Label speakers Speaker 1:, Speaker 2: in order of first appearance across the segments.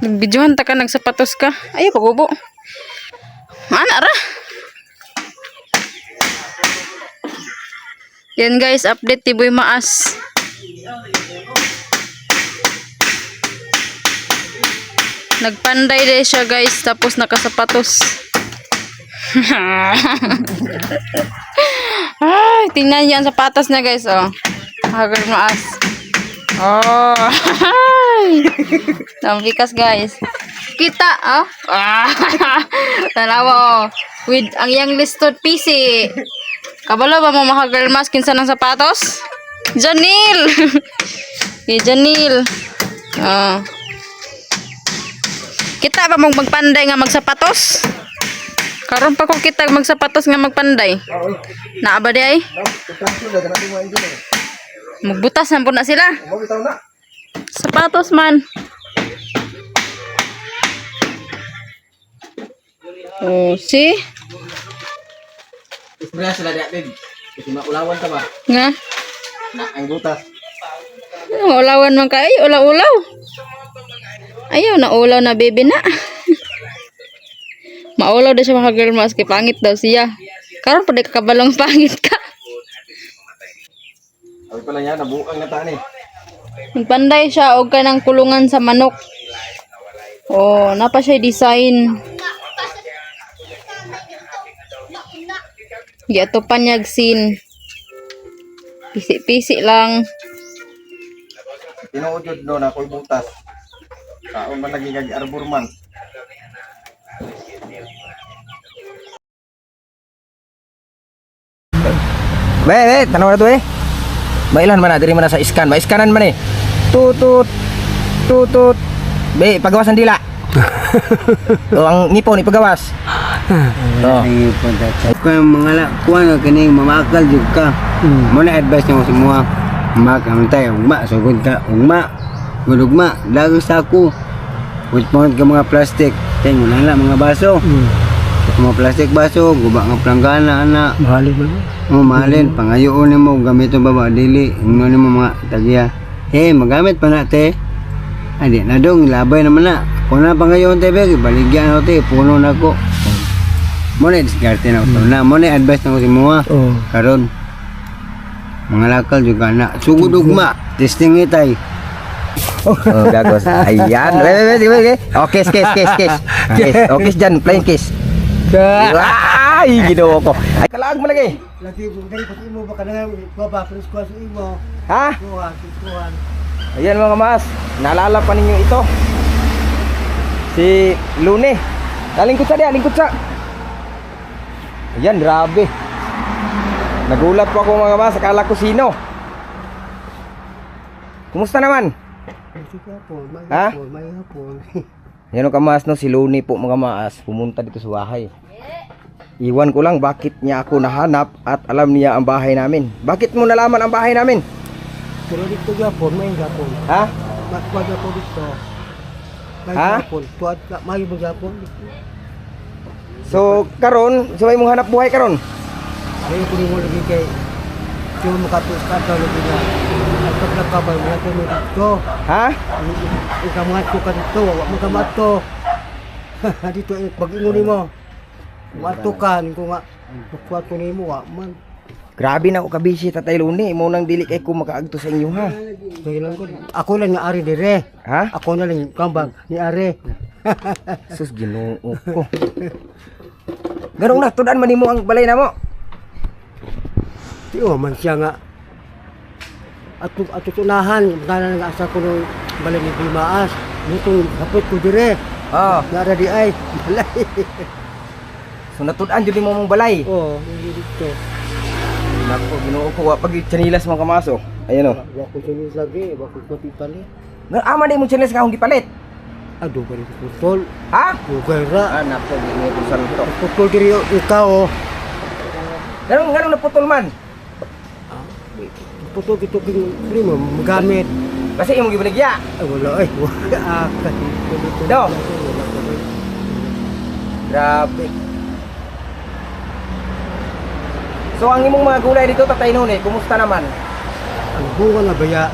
Speaker 1: Nagbidyohan ta ka, nagsapatos ka. Ay, pagubo. Mana ra? Yan guys, update Tiboy Maas. Nagpanday din siya guys, tapos nakasapatos. Ay, tingnan niyo ang sapatos na guys, oh. Hagar Maas. Oh. Nambikas guys. Kita, oh. Tanawa, oh. With ang yang listed PC. Kabalo ba mo mga girl mask kinsa ng sapatos? Janil. Janil. Oh. Kita ba mong magpanday nga magsapatos? Karon pa ko kita magsapatos nga magpanday. Naa ba di ay? Magbutas na po na sila. Sapatos man. Oh, see?
Speaker 2: Isbra sila dia, babe. Kasi maulawan ka ba?
Speaker 1: Nga?
Speaker 2: Na ang butas.
Speaker 1: Ulawan man kay, ulaw-ulaw. Ayaw na ulaw na baby na. Maulaw daw siya mga girl mask, kay pangit daw siya. Karon pa di kakabalong pangit ka.
Speaker 2: Sabi pala niya, nabuang na tani.
Speaker 1: Nagpanday siya og kanang kulungan sa manok. Oh, napa siya design. Giato panyag scene. Pisi-pisi lang.
Speaker 2: Tinuod yun doon ako'y butas. Kaon man lagi kag arbor man. Be, tanaw na to eh. Mailan man na, diri man na sa iskan. Iskanan man eh. Tutut. Tutut. Be, pagawasan dila. O, ang ngipon ipagawas. Oh.
Speaker 3: Kung mga kuan nga kining mamakal jud ka. Mo na advice nimo sa mga makamantay ugma sugod ka ugma. Gudugma lagi sa ako. With point ka mga plastic, kay mo na mga baso. Mga plastic baso, guba nga planggana ana. Mahalin ba? Oh, mahalin pangayoon nimo gamit ba ba dili. Ingno nimo mga tagya. Magamit pa na te. Adi na dong labay naman na. Kung na pangayoon te be, baligyan ako te, puno na ko. Mo na diskarte na ko na. Mo na advice na ko si mga. Karon mga lakal juga na. Sugod ugma, testing itay.
Speaker 2: Oh, gagos. Ayan. Wait. Oh, kiss. Kiss. Okay, dyan. Plain kiss. Ay, ginawa ko. Ay, kalaag mo lagi.
Speaker 3: Lagi dali pati mo baka na baba pres ko sa imo.
Speaker 2: Ha?
Speaker 3: Kuhan.
Speaker 2: Ayan mga mas. Naalala pa ninyo ito. Si Lune. Lingkod sa. Ayan, grabe. Nagulat po ako mga mas. Akala ko sino. Kumusta naman? Ha?
Speaker 3: May hapon.
Speaker 2: Yan ang kamas no, si Luni po mga maas, pumunta dito sa bahay. Iwan ko lang bakit niya ako nahanap at alam niya ang bahay namin. Bakit mo nalaman ang bahay namin?
Speaker 3: Pero dito gapon, may gapon.
Speaker 2: Ha?
Speaker 3: Magkwad ako dito. May
Speaker 2: Ha?
Speaker 3: gapon, tuad ka, may gapon.
Speaker 2: So karon, sabay mong hanap buhay karon.
Speaker 3: Ay ko mo lagi kay yung makatus ka daw lagi na. At pag nakabay mo natin mo dito.
Speaker 2: Ha?
Speaker 3: Ikamat ko ka dito, wag mo kamat ko. Dito pag-ingon mo. Wato ka ko nga. Pagkuat ko nimo wa man.
Speaker 2: Grabe na ako kabisi Tatay Luni, mo nang dili kay ko makaagto sa inyo ha.
Speaker 3: Dahilan ko. Ako lang nga ari dire.
Speaker 2: Ha?
Speaker 3: Ako na lang kambang ni ari.
Speaker 2: Sus Ginoo ko. Garong natudan man nimo ang balay namo.
Speaker 3: Tiyo man siya nga. At tunahan kana nga asa ko ng balay ni Bimaas. Nitong hapit ko dire.
Speaker 2: Oh,
Speaker 3: Nara di ay. Balay.
Speaker 2: so natudan jud nimo mong balay.
Speaker 3: Oh, dito.
Speaker 2: Nako Ginoo ko wa pag chanilas mga kamaso. Ayan oh.
Speaker 3: Wa ko sinis lagi, wa ko pipali.
Speaker 2: Ama di mo chanilas ka akong gipalit.
Speaker 3: Ado ka rin putol.
Speaker 2: Ha?
Speaker 3: Dugay ra.
Speaker 2: Ah, nako Ginoo ko sa to.
Speaker 3: Putol diri ikaw oh.
Speaker 2: Ganun naputol man.
Speaker 3: Putol kito kini mo magamit.
Speaker 2: Kasi imong gibaligya.
Speaker 3: Ay wala ay.
Speaker 2: Do. Grabe. So ang imong mga gulay dito Tatay Nune, kumusta naman?
Speaker 3: Ang bunga na baya.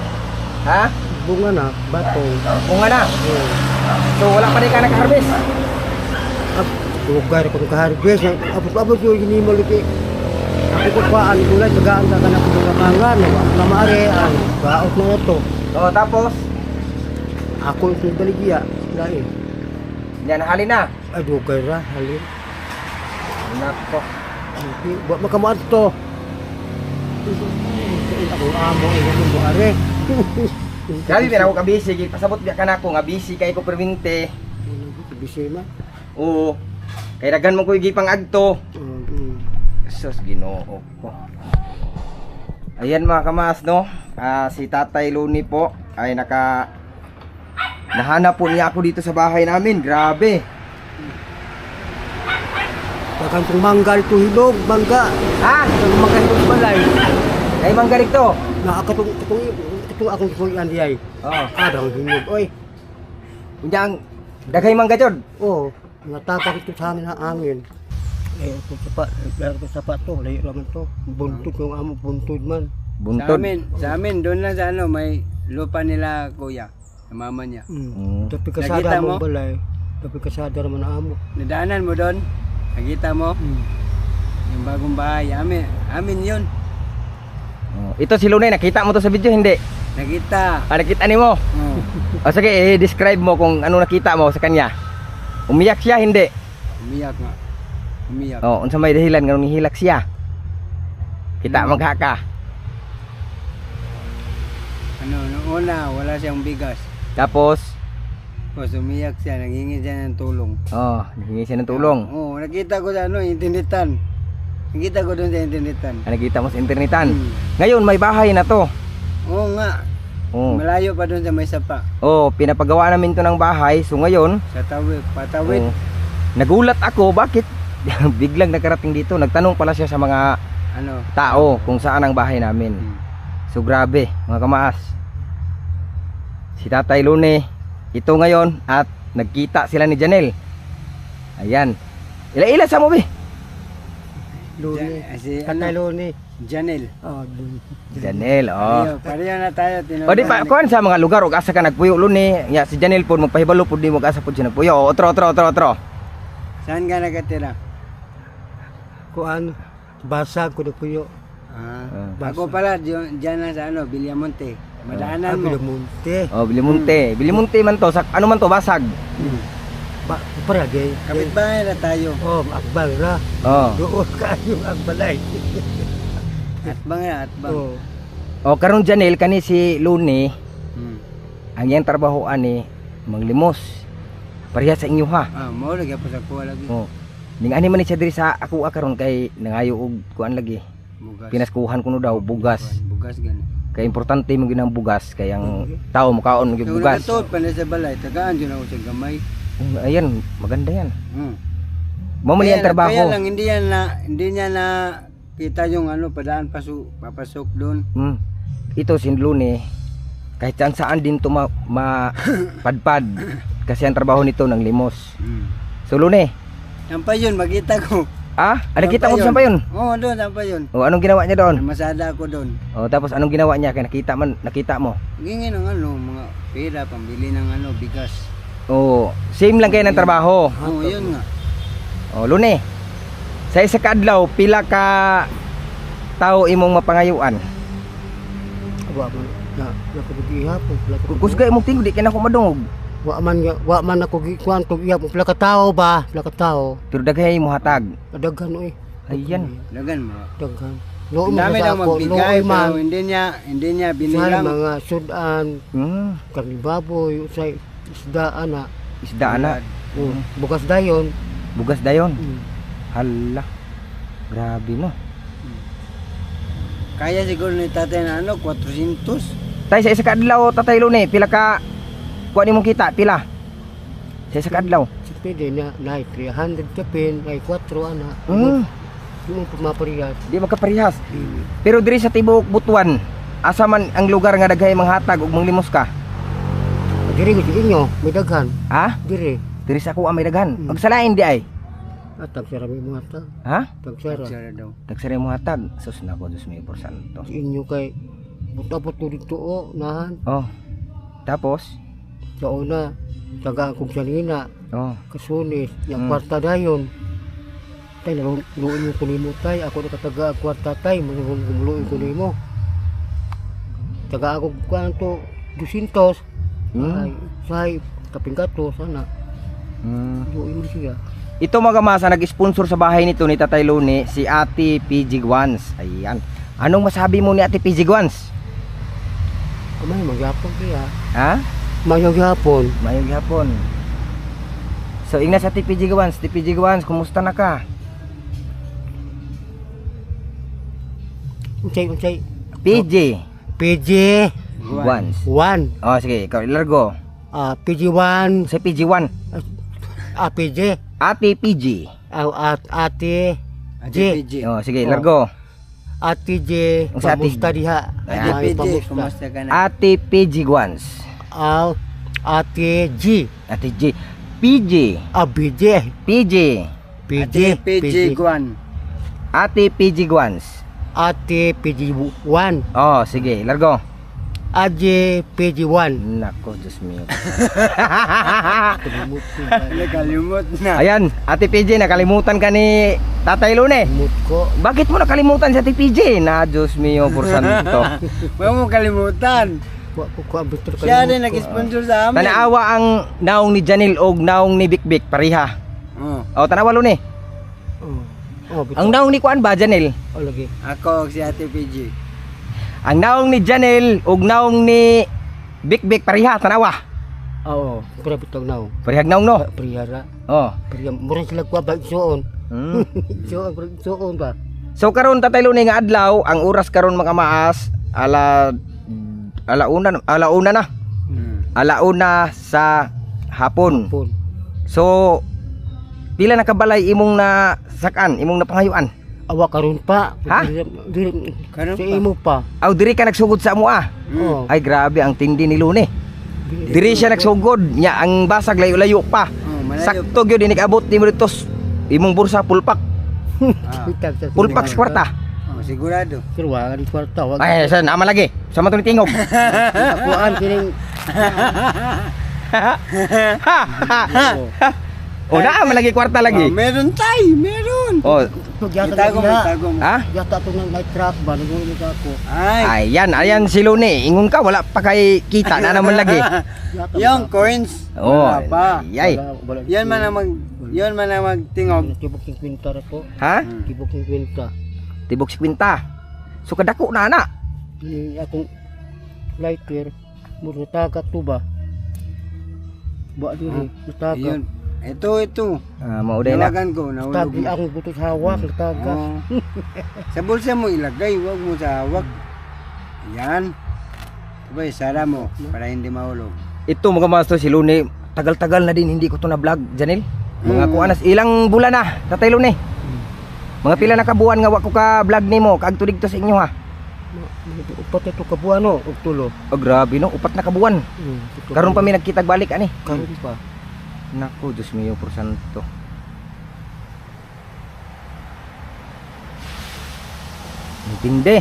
Speaker 2: Ha?
Speaker 3: bunga na, batong.
Speaker 2: Kung na. So wala pa rin ka nag-harvest.
Speaker 3: Lugar ko nag-harvest. Abot-abot yung hinimalik eh. Ako ko paan, gulay, tagaan ka na ko sa mangan. Kamari, baot na ito.
Speaker 2: O tapos,
Speaker 3: Ako yung baligya. Lain.
Speaker 2: yan halin na.
Speaker 3: Ay, dugay ra, halin.
Speaker 2: Nako.
Speaker 3: Buat makamaan to. Ako amo, yung buhari.
Speaker 2: Grabe din ako kabisi, pasabot ka na ako nga busy kay ko perminte.
Speaker 3: Bisay na.
Speaker 2: Oo. Kay daghan mo ko gipang agto. Sus Ginoo ko. Ayan mga kamas no. Si Tatay Luni po ay nahanap po niya ako dito sa bahay namin. Grabe.
Speaker 3: Bakang kung mangga ito hilog, mangga.
Speaker 2: Ha?
Speaker 3: Kung mangga hilog balay.
Speaker 2: Ay manggarik to.
Speaker 3: Nakakatong akong kuyan di ay.
Speaker 2: Oo.
Speaker 3: Adang hilog. Oy,
Speaker 2: Unyang daghay mangga jud.
Speaker 3: oh, natatak ito sa amin ang angin. Eh, ito sapat to, layo naman to. Buntod yung amo, buntod man.
Speaker 2: Buntod.
Speaker 4: Sa amin, doon lang sa ano, may lupa nila kuya, sa mama niya.
Speaker 3: Tapi
Speaker 4: Nakita
Speaker 3: kasada
Speaker 4: mo?
Speaker 3: mo balay. Tapi kasada naman ang amo.
Speaker 4: Nadaanan mo doon, nakita mo, yung bagong bahay, amin yun.
Speaker 2: Ito si Lunay, nakita mo to sa video hindi?
Speaker 4: Nakita.
Speaker 2: Nakita ni mo. O sige, i-describe mo kung ano nakita mo sa kanya. Umiyak siya hindi?
Speaker 4: Umiyak nga. Umiyak.
Speaker 2: Oh, unsa may dahilan nga nung hilak siya? Kita maghaka.
Speaker 4: Nung una, wala siyang bigas.
Speaker 2: Tapos,
Speaker 4: Tapos umiyak siya, nanghingi siya ng tulong.
Speaker 2: hingi siya ng tulong.
Speaker 4: Oo, nakita ko sa ano, internetan. Nakita ko doon sa internetan.
Speaker 2: Nakita mo sa internetan.
Speaker 4: Hmm.
Speaker 2: Ngayon may bahay na to.
Speaker 4: Oo nga, malayo pa doon sa may sapa.
Speaker 2: Pinapagawa namin to ng bahay. So ngayon,
Speaker 4: Sa tawid, patawid.
Speaker 2: nagulat ako bakit biglang nakarating dito. Nagtanong pala siya sa mga
Speaker 4: Ano?
Speaker 2: tao kung saan ang bahay namin. So grabe, mga kamaas. Si Tatay Lune, ito ngayon at nagkita sila ni Janelle. Ayan. Ila-ila sa mo be?
Speaker 3: Luni.
Speaker 4: Si
Speaker 3: Tatay
Speaker 4: ano?
Speaker 3: Luni.
Speaker 4: Janelle.
Speaker 3: Oh, Luni.
Speaker 2: Janelle,
Speaker 4: Pareho na tayo.
Speaker 2: O di pa, kuhan sa mga lugar, ug asa ka nagpuyo Lune. Ya, si Janelle po, magpahibalo po di mo asa po siya nagpuyo. Otro.
Speaker 4: Saan ka nakatira?
Speaker 3: Kuan, basag ko na puyo.
Speaker 4: Ako pala, dyan na sa ano, Villamonte. Madaanan mo.
Speaker 3: Bilamunte.
Speaker 2: Bilimunte man to. Ano man to, basag.
Speaker 3: Para gay.
Speaker 4: Kapitbahay na tayo.
Speaker 3: Oh, akbal ra. Doon kayo ang balay.
Speaker 4: Atbang na, atbang.
Speaker 3: Oh.
Speaker 2: Karon Janelle, kani si Lune,
Speaker 4: Hmm.
Speaker 2: ang iyang trabahoan ni manglimos. Pareha sa inyo ha.
Speaker 4: Mo lagi po sa kuha lagi.
Speaker 2: Ning ani man ni siya diri sa ako karon kay nangayo og kuan lagi.
Speaker 4: Bugas.
Speaker 2: Pinaskuhan ko no daw bugas.
Speaker 4: Bugas gani.
Speaker 2: Kay importante mo ginang bugas kay ang tao makaon og
Speaker 4: Yung
Speaker 2: bugas.
Speaker 4: nakatuot pa na sa balay, tagaan dyan ako sa gamay.
Speaker 2: Ayan, maganda yan.
Speaker 4: Hmm.
Speaker 2: Mo man ang trabaho.
Speaker 4: Kaya lang hindi niya na kita yung ano, padaan papasok doon.
Speaker 2: Ito si Lune, kahit saan din to padpad kasi ang trabaho nito ng limos. So Lune,
Speaker 4: Yan pa yun, makita ko.
Speaker 2: nakita mo saan pa yun?
Speaker 4: Oo, doon, yan pa yun.
Speaker 2: Anong ginawa niya doon?
Speaker 4: Masada ako doon.
Speaker 2: Tapos anong ginawa niya kay nakita mo?
Speaker 4: Gingi ng ano, mga pera, pambili ng ano, bigas.
Speaker 2: Same lang kayo ng trabaho.
Speaker 4: Oo, yun nga.
Speaker 2: Lune, sa isa ka adlaw pila ka tao imong mapangayuan?
Speaker 3: Wa man na nakabugihapon.
Speaker 2: Kusgay mo tingog di kay nako madungog.
Speaker 3: Wa man ako gikuan tug iya pila ka tawo ba? Pila ka tawo.
Speaker 2: Pero daghay mo hatag.
Speaker 3: Daghan oy.
Speaker 2: Ayan.
Speaker 4: Lagan mo.
Speaker 3: Daghan.
Speaker 4: Ang dami lang magbigay, pero hindi niya
Speaker 3: Sa
Speaker 4: binilang.
Speaker 3: mga sudan, kanibaboy, usay isda ana.
Speaker 2: Isda na.
Speaker 3: Bukas dayon.
Speaker 2: Bugas dayon. Hala. Grabe no.
Speaker 4: Kaya siguro ni tatay na ano, 400.
Speaker 2: Tay sa isa ka adlaw Tatay Lune, pila ka kuha nimong kita? Pila? Sa isa ka adlaw.
Speaker 3: Si pwede na 300 kapin, ay 4 ana. Yung pumapariyas.
Speaker 2: Di magkaparehas. Pero diri sa tibuok Butuan, asa man ang lugar nga daghay manghatag ug manglimos ka?
Speaker 3: Diri ko inyo, may daghan. Diri.
Speaker 2: Diri sa ako may daghan. Magsalain di ay.
Speaker 3: Tagsara may mga ta. Tagsara.
Speaker 4: Sara daw.
Speaker 2: Dagsara mo hatag. Sus nako 2,000%.
Speaker 3: Si inyo kay buta-buto dito o nahan.
Speaker 2: Tapos?
Speaker 3: Sa una, tagaan kong sanina,
Speaker 2: Oh.
Speaker 3: kasunis, yung kwarta dayon. Tay, luin mo kunimo tay, ako nakataga ang kwarta tay, luin kunimo. Taga ako kanto, 200, say, kapinggato, sana, luin mo siya.
Speaker 2: Ito mga masa, nag-sponsor sa bahay nito ni Tatay Luni, si Ate PG Guans. Ayan. Anong masabi mo ni Ate PG Guans?
Speaker 3: May magyapon kaya.
Speaker 2: Ha?
Speaker 3: May magyapon.
Speaker 2: Mayong hapon. So, ingna sa Ate PG Guans. Ate PG Guans, kumusta na ka?
Speaker 3: Unsay.
Speaker 2: PG
Speaker 3: PG
Speaker 2: Guans.
Speaker 3: 1.
Speaker 2: Oh, sige, ikaw ilargo.
Speaker 3: PG 1.
Speaker 2: Sa PG 1.
Speaker 3: PG.
Speaker 2: Ate PG.
Speaker 3: Ate J.
Speaker 2: Oh, sige, ilargo.
Speaker 3: Ate J.
Speaker 2: Ang sa ate-
Speaker 3: Pamusta diha.
Speaker 2: Ayan.
Speaker 3: May
Speaker 4: PG,
Speaker 3: pamusta.
Speaker 4: kumusta ka na?
Speaker 2: Ate PG Guans.
Speaker 3: Ate G.
Speaker 2: Ate G. PG.
Speaker 3: BJ.
Speaker 2: PG.
Speaker 3: PG.
Speaker 4: PG Guan.
Speaker 2: Ate PG Guans.
Speaker 3: Ate PG 1.
Speaker 2: Oh, sige, ilargo.
Speaker 3: Ate PG 1.
Speaker 2: Nako, Diyos mio.
Speaker 4: Nakalimot na.
Speaker 2: Ayan, Ate PG, nakalimutan ka ni Tatay Lune.
Speaker 3: Mut ko.
Speaker 2: Bakit mo nakalimutan si Ate PG? Na, Diyos mio, por santo.
Speaker 4: Huwag mo kalimutan.
Speaker 3: Wa ko abot
Speaker 4: Siya rin nag-sponsor sa amin.
Speaker 2: Tanaawa ang naong ni Janil og naong ni Bikbik, pariha.
Speaker 4: Oh,
Speaker 2: O, tanawa Lune. Ang naong ni Kuan ba, Janil?
Speaker 3: lagi.
Speaker 4: ako si Ate PG.
Speaker 2: Ang naong ni Janil og naong ni Bikbik, pariha, tanawa.
Speaker 3: Oo, pero bitog now.
Speaker 2: Parihag naong no.
Speaker 3: Priyara.
Speaker 2: Oh.
Speaker 3: Priya murang sila kwa ba soon.
Speaker 2: Hmm.
Speaker 3: Soon ba?
Speaker 2: So karon Tatay Lune nga adlaw, ang oras karon mga maas alauna na. Alauna sa hapon.
Speaker 3: Pun.
Speaker 2: So pila na kabalay imong na sakan, imong napangayuan?
Speaker 3: Awa karon pa.
Speaker 2: Ha?
Speaker 3: Dili
Speaker 4: Karon
Speaker 3: sa
Speaker 4: pa.
Speaker 3: imo pa.
Speaker 2: Aw diri ka nagsugod sa amo ah.
Speaker 3: Oo.
Speaker 2: Ay grabe ang tindi ni Lune. Diri siya nagsugod nya ang basag layo-layo pa.
Speaker 4: Oh, malayo.
Speaker 2: Sakto gyud inikabot nimo dito imong bursa pulpak. Pulpak sa kwarta.
Speaker 4: Oh, sigurado.
Speaker 3: Pero wa di kwarta wag.
Speaker 2: Ay sa nama lagi. Sama to ni tingog.
Speaker 3: Kuan kining
Speaker 2: O na malagi kwarta
Speaker 4: Oh,
Speaker 2: lagi.
Speaker 4: meron tay, meron.
Speaker 2: Oh,
Speaker 4: Itago mo, itago mo.
Speaker 2: ha?
Speaker 3: Yata to ng night truck ba nung ako.
Speaker 4: Ay,
Speaker 2: Ayan si Lune. Ingon ka wala pa kay kita na naman lagi.
Speaker 4: yung coins.
Speaker 2: Oh,
Speaker 4: Wala pa.
Speaker 2: ay.
Speaker 4: Yan man ang magtingog.
Speaker 3: Tibok 50 ra to.
Speaker 2: Ha?
Speaker 3: Tibok 50.
Speaker 2: Tibok 50. So kadako na ana.
Speaker 3: Ini akong lighter mura tagat to ba? Ba diri tagat.
Speaker 4: Ayun. Ito.
Speaker 2: Mauday na.
Speaker 4: Nawagan ko, nahulog
Speaker 3: Tagi
Speaker 4: na.
Speaker 3: ako buto sa hawak tagat.
Speaker 4: Oh. Sa bulsa mo ilagay, wag mo sa hawak. Yan. Sabay, sara mo para hindi mahulog.
Speaker 2: Ito mga master si Lune. Tagal-tagal na din hindi ko to na vlog, Janil. Mga kuanas ilang bulan na, Tatay Lune. Mga pila na kabuan nga wa ko ka vlog nimo, kaagto digto sa inyo ha.
Speaker 3: Upat ito kabuan no, ug tulo.
Speaker 2: Oh grabe no, upat na kabuan. Karon pa mi nagkitag balik ani.
Speaker 3: Karon pa.
Speaker 2: Naku, Diyos mio, por santo. Intindi.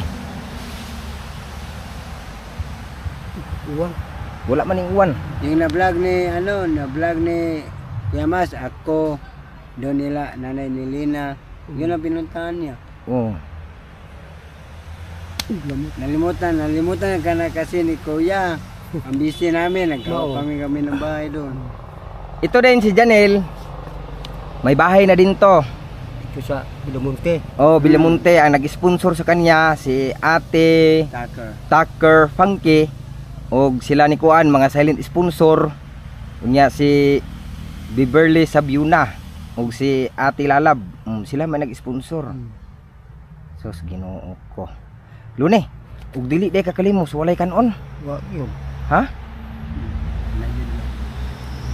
Speaker 3: Uwan.
Speaker 2: Wala man ning uwan.
Speaker 4: Yung na-vlog ni Kuya Mas, ako, doon nila, nanay ni Lina, yun ang pinuntahan niya.
Speaker 2: Oh.
Speaker 4: Nalimutan ka na kasi ni Kuya. Ang busy namin,
Speaker 3: Oo.
Speaker 4: kami ng bahay doon.
Speaker 2: Ito din si Janel. May bahay na din to.
Speaker 3: Ito sa Bilamonte.
Speaker 2: Oh, Bilamonte ang nag-sponsor sa kanya si Ate Tucker Funky og sila ni Kuan mga silent sponsor. Unya si Beverly Sabiuna og si Ate Lalab. Sila may nag-sponsor. So Ginoo ko. Lune, ug dili day kakalimos walay kanon.
Speaker 3: Wa yun.
Speaker 2: Ha?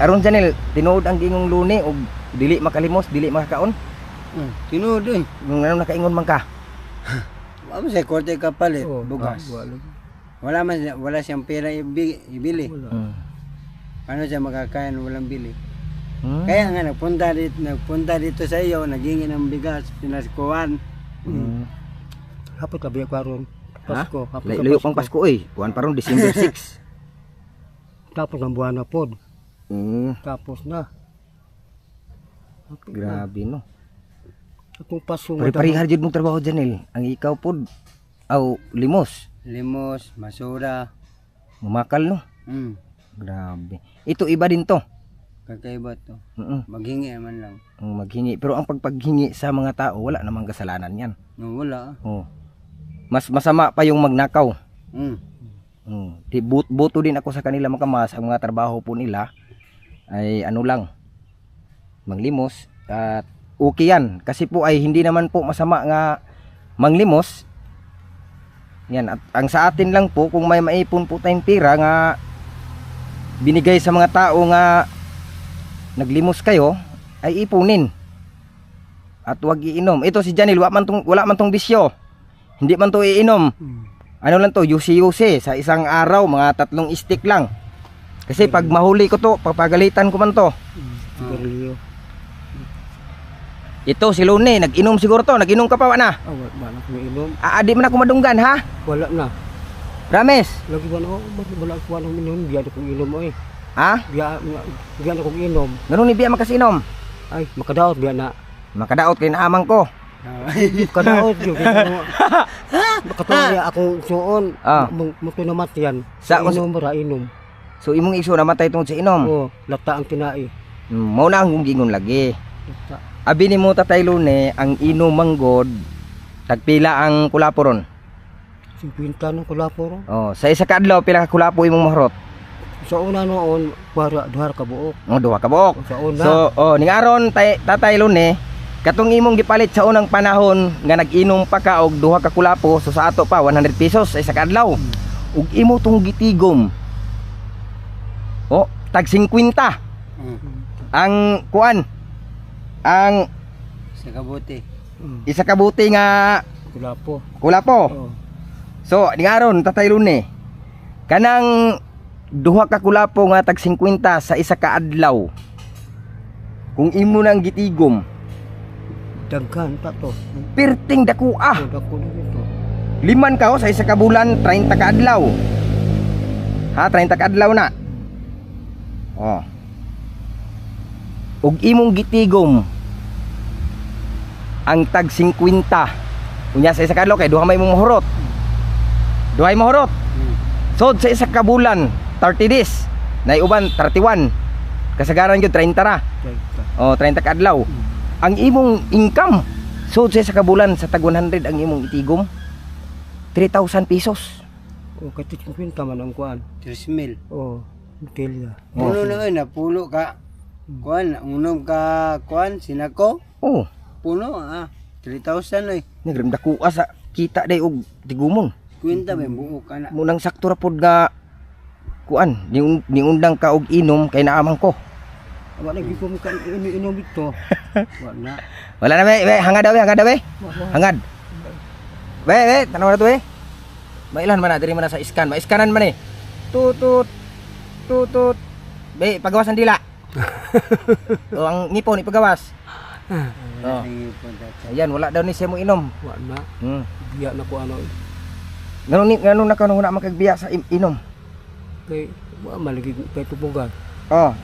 Speaker 2: Aron Janel, tinuod ang gingong Lune og dili makalimos, dili makakaon.
Speaker 4: Tinuod eh.
Speaker 2: Nung ano nakaingon man ka?
Speaker 4: Ano sa korte kapalit,
Speaker 3: Oh,
Speaker 4: bugas.
Speaker 3: wala.
Speaker 4: Wala siyang pera ibili.
Speaker 3: Wala.
Speaker 4: Paano siya makakain walang bili?
Speaker 2: Hmm.
Speaker 4: Kaya nga nagpunta dito sa iyo, naghingi ng bigas, pinaskuhan.
Speaker 3: Hapot ka biya karon. Pasko, hapot ka
Speaker 2: Layo pang Pasko oy. Kuan paron December 6.
Speaker 4: Tapos ang buwan na po. Tapos na.
Speaker 2: Grabe no.
Speaker 4: Akong paso
Speaker 2: Pare-parihar jud mong trabaho Janil. Ang ikaw pod limos,
Speaker 4: limos, masura.
Speaker 2: mamakal no. Grabe. Ito iba din to.
Speaker 4: Kakaiba to.
Speaker 2: Mm.
Speaker 4: Maghingi man lang.
Speaker 2: Ang maghingi, pero ang pagpaghingi sa mga tao wala namang kasalanan 'yan.
Speaker 4: No, wala.
Speaker 2: Oh. Mas masama pa yung magnakaw.
Speaker 4: Mm.
Speaker 2: Di buto din ako sa kanila makamas. Ang mga trabaho po nila ay ano lang, manglimos at okay yan. Kasi po ay hindi naman po masama nga manglimos. Yan, at ang sa atin lang po kung may maipon po tayong pira nga binigay sa mga tao nga naglimos kayo ay ipunin. At wag iinom. Ito si Janil wala man tong bisyo. Hindi man to iinom. Ano lang to, yusi-yusi sa isang araw mga 3 stick lang. Kasi pag mahuli ko to, papagalitan ko man to.
Speaker 4: Sigarilyo.
Speaker 2: Ito si Lone, nag-inom siguro to. Nag-inom ka pa na.
Speaker 4: Wala na kong inom.
Speaker 2: Di man ako madunggan ha.
Speaker 4: Wala na.
Speaker 2: Rames.
Speaker 4: Lagi ba na wala ko anong inom. Biya na kong inom eh.
Speaker 2: Ha?
Speaker 4: Biya na kong inom.
Speaker 2: Ganun ni biya makasinom.
Speaker 4: Ay, makadaot biya na.
Speaker 2: Makadaot kay naamang ko.
Speaker 4: Makadaot yun. Makatuloy akong suon. Muto naman yan.
Speaker 2: Sa
Speaker 4: inom mara inom.
Speaker 2: So imong iso namatay tungod sa inom.
Speaker 4: Oo, lata ang tinai.
Speaker 2: Mao na ang gingon lagi.
Speaker 4: Lata.
Speaker 2: Abi ni mo Tatay Lone, ang inom manggod tagpila ang kulapo ron.
Speaker 4: 50 ng kulapo ron.
Speaker 2: Oh, sa isa ka adlaw pila ka kulapo imong mahurot?
Speaker 4: Sa una noon, para duhar ka buok.
Speaker 2: Duha ka buok.
Speaker 4: Sa una.
Speaker 2: So, ning aron Tatay Lone, katong imong gipalit sa unang panahon nga nag-inom pa ka og duha ka kulapo, so sa ato pa 100 pesos sa isa ka adlaw. Ug imo tong gitigom. Tag 50. Ang kuan. Ang
Speaker 4: Sa kabuti.
Speaker 2: isa ka buti nga
Speaker 4: Kulapo.
Speaker 2: kulapo.
Speaker 4: Oo.
Speaker 2: So, ning aron Tatay Lone, kanang duha ka kulapo nga tag 50 sa isa ka adlaw. Kung imo nang gitigom,
Speaker 4: Daghan pa to.
Speaker 2: pirting dakua.
Speaker 4: Dako na ito.
Speaker 2: Liman ka sa isa ka bulan, 30 ka adlaw. Ha, 30 ka adlaw na. Ug imong gitigom ang tag 50. Unya sa isa ka adlaw kay duha may imong mahurot. Duhay mahurot. So sa isa ka bulan, 30 days. Nay uban 31. Kasagaran gyud 30 ra. 30 ka adlaw. Ang imong income so sa isa ka bulan sa tag 100 ang imong itigom 3,000 pesos.
Speaker 4: Katit 50 man ang kuan.
Speaker 3: 3,000.
Speaker 4: Hotel na.
Speaker 3: Puno na napulo ka. Kuan, unom ka kuan sinako. Puno 3,000 eh.
Speaker 2: Nagramda ko sa kita day og tigumon.
Speaker 3: Kwenta ba buo ka na.
Speaker 2: Munang sakto ra pod nga kuan, niundang ka og inom kay naamang ko.
Speaker 4: Wala gyud ko ka inom ito. Wala.
Speaker 2: Wala na be, hangad daw, hangad. Be, tanaw na to eh. Mailan man na diri man na sa scan, ma-scanan man eh. Tutut. Be, pagawasan dila. Ang ngipon ipagawas. Ayan, wala daw ni siya mo inom.
Speaker 4: Wala. Biya na ko ano.
Speaker 2: Ganun na kanuna makagbiya sa inom.
Speaker 4: Kay malagi kay tubugan.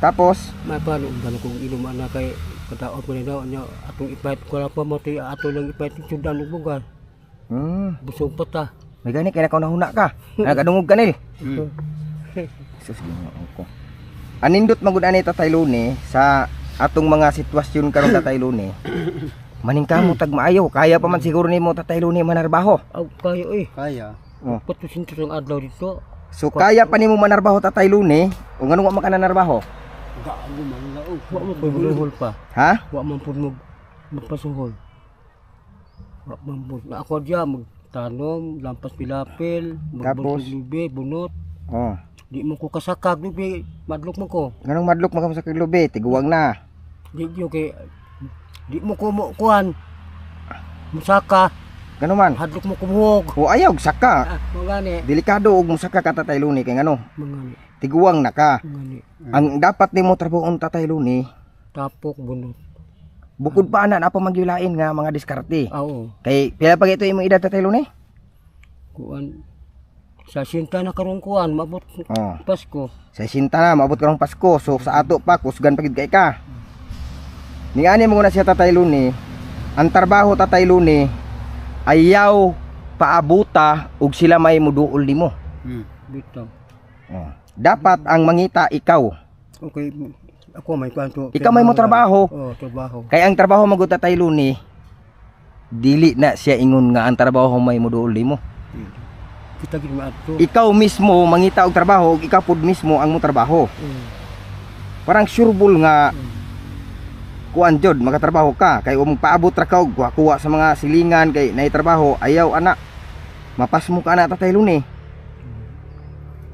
Speaker 2: Tapos
Speaker 4: May paano kung inom na kay kataot mo na daw niya atong ipait ko lang pa mati ato lang ipait sudan ug bugan. Busog pa ta.
Speaker 2: may gani kay nakaw nahuna ka. Nagadungog kanil. Sus Ginoo ko. Anindot magud ani Tatay Lone sa atong mga sitwasyon karon Tatay Lone. Maning kamo tag maayo, kaya pa man siguro nimo Tatay Lone manarbaho.
Speaker 4: Kayo
Speaker 3: Kaya.
Speaker 4: Patusin to ang adlaw dito.
Speaker 2: So kaya pa nimo manarbaho Tatay Lone, o ngano wa man ka nanarbaho?
Speaker 4: Gaano man nga wa mo paguluhol pa.
Speaker 2: Ha?
Speaker 4: Wa man pud mo magpasuhol. Wa man pud na ako diya magtanom, lampas pilapil,
Speaker 2: Tapos?
Speaker 4: lubi, bunot. Di mo ko kasakag lubi, madlok mo ko.
Speaker 2: Nganong madlok man ka sa kaglubi, tiguwang na.
Speaker 4: Di kay di mo ko mo kuan. Musaka,
Speaker 2: Ngano man?
Speaker 4: hadlok mo kumuhog.
Speaker 2: O ayaw saka.
Speaker 4: Mangani,
Speaker 2: Delikado og musaka ka Tatay Lone kay ngano?
Speaker 4: mangani,
Speaker 2: Tiguwang na ka.
Speaker 4: mangani.
Speaker 2: Ang dapat nimo trabahoon Tatay Lone,
Speaker 4: Tapok bunot.
Speaker 2: bukod pa ana pa magyulain nga mga diskarte.
Speaker 4: Oo.
Speaker 2: Kay pila pa ito imong edad Tatay Lone?
Speaker 4: Kuan Sa sinta na karong kuan, mabot
Speaker 2: Oh.
Speaker 4: Pasko.
Speaker 2: Sa sinta na maabot karong Pasko. So sa ato pa kusgan pagid kay ka. Niani mo na siya Tatay Luni. Ang trabaho Tatay Luni ayaw paabuta ug sila may muduol nimo.
Speaker 4: Bitaw.
Speaker 2: Oh. Dapat ang mangita ikaw.
Speaker 4: Okay, ako may kwanto.
Speaker 2: Ikaw may mo trabaho.
Speaker 4: Oh, trabaho.
Speaker 2: Kaya ang trabaho mo gud Tatay Luni dili na siya ingon nga ang trabaho may muduol nimo.
Speaker 4: Kita gid maato.
Speaker 2: Ikaw mismo mangita og trabaho ug ikaw pud mismo ang mo trabaho. Parang sureball nga kuan jud makatrabaho ka kay um paabot ra ka og kuha sa mga silingan kay nay trabaho ayaw ana mapas mo ka na Tatay Luni.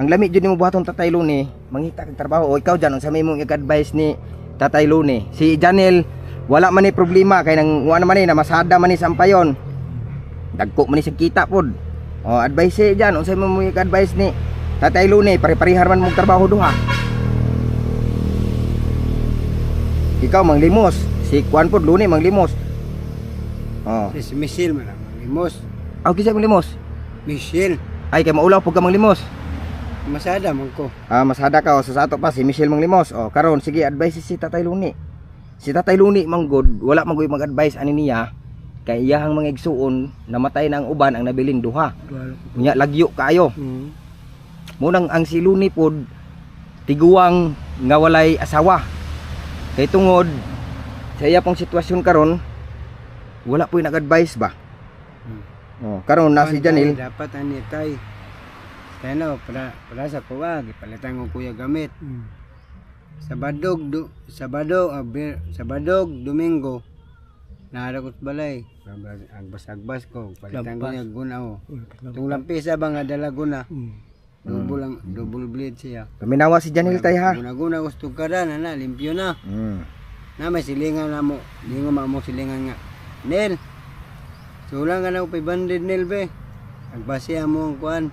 Speaker 2: Ang lami jud nimo buhaton Tatay Luni mangita kag trabaho o ikaw jan unsa may imong advice ni Tatay Luni. Si Janel wala man ni problema kay nang wa naman ni na masada man ni sampayon. Dagko man ni sa kita pod. O advice diyan unsa may imong advice ni Tatay Luni pare-parehar man mong trabaho duha. Ikaw manglimos, si Kuan pod Luni manglimos. Oh.
Speaker 3: Si Michelle man ang limos.
Speaker 2: Aw kisa manglimos.
Speaker 3: Michelle,
Speaker 2: Ay kay maulaw pud ka manglimos.
Speaker 3: masada man ko.
Speaker 2: Masada ka o sa ato pa si Michelle manglimos. O karon sige advice si Tatay Luni. Si Tatay Luni manggod wala man gyud mag-advise ani niya kay iyahang mga igsuon namatay na ang uban ang nabilin duha. Unya lagyo kaayo. Munang ang si Luni pod tiguang nga walay asawa. Kay tungod sa iya pong sitwasyon karon wala po nag-advise ba? Oh, karon na si Janil.
Speaker 3: Dapat ani tay. Kaya para sa kuwa gipalitan ko kuya gamit. Sabadog, Domingo. Narakot balay. Agbas ko palitan ko yung guna o. Tung lampisa ba nga dala guna. Double blade siya.
Speaker 2: Paminawa si Janil tay ha.
Speaker 3: Guna gusto ka na limpyo na. Na may silingan na mo. Di nga mo silingan nga. Nel. Sulang ka na 500 Nel be. Agbasya mo ang kuan.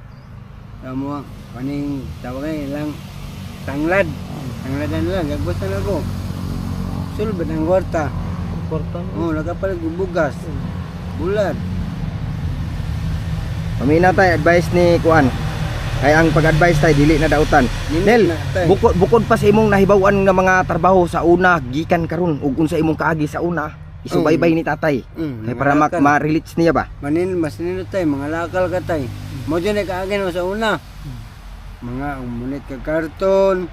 Speaker 3: Amo paning tawagay lang tanglad. Tangladan lang gagbas na ako. Sulbad ang kwarta. Oh, nakapalag bugas. Bulat.
Speaker 2: Pamina tay advice ni Kuan. Kay ang pag-advise tay dili na dautan. Nel, bukod pa sa imong nahibaw-an nga mga trabaho sa una gikan karon ug unsa imong kaagi sa una, isubaybay ni tatay. Kay para ma-relate niya ba?
Speaker 3: Mas nino tay mga lakal ka tay. Mo dyan ay kaagin mo sa una. Mga umunit ka karton.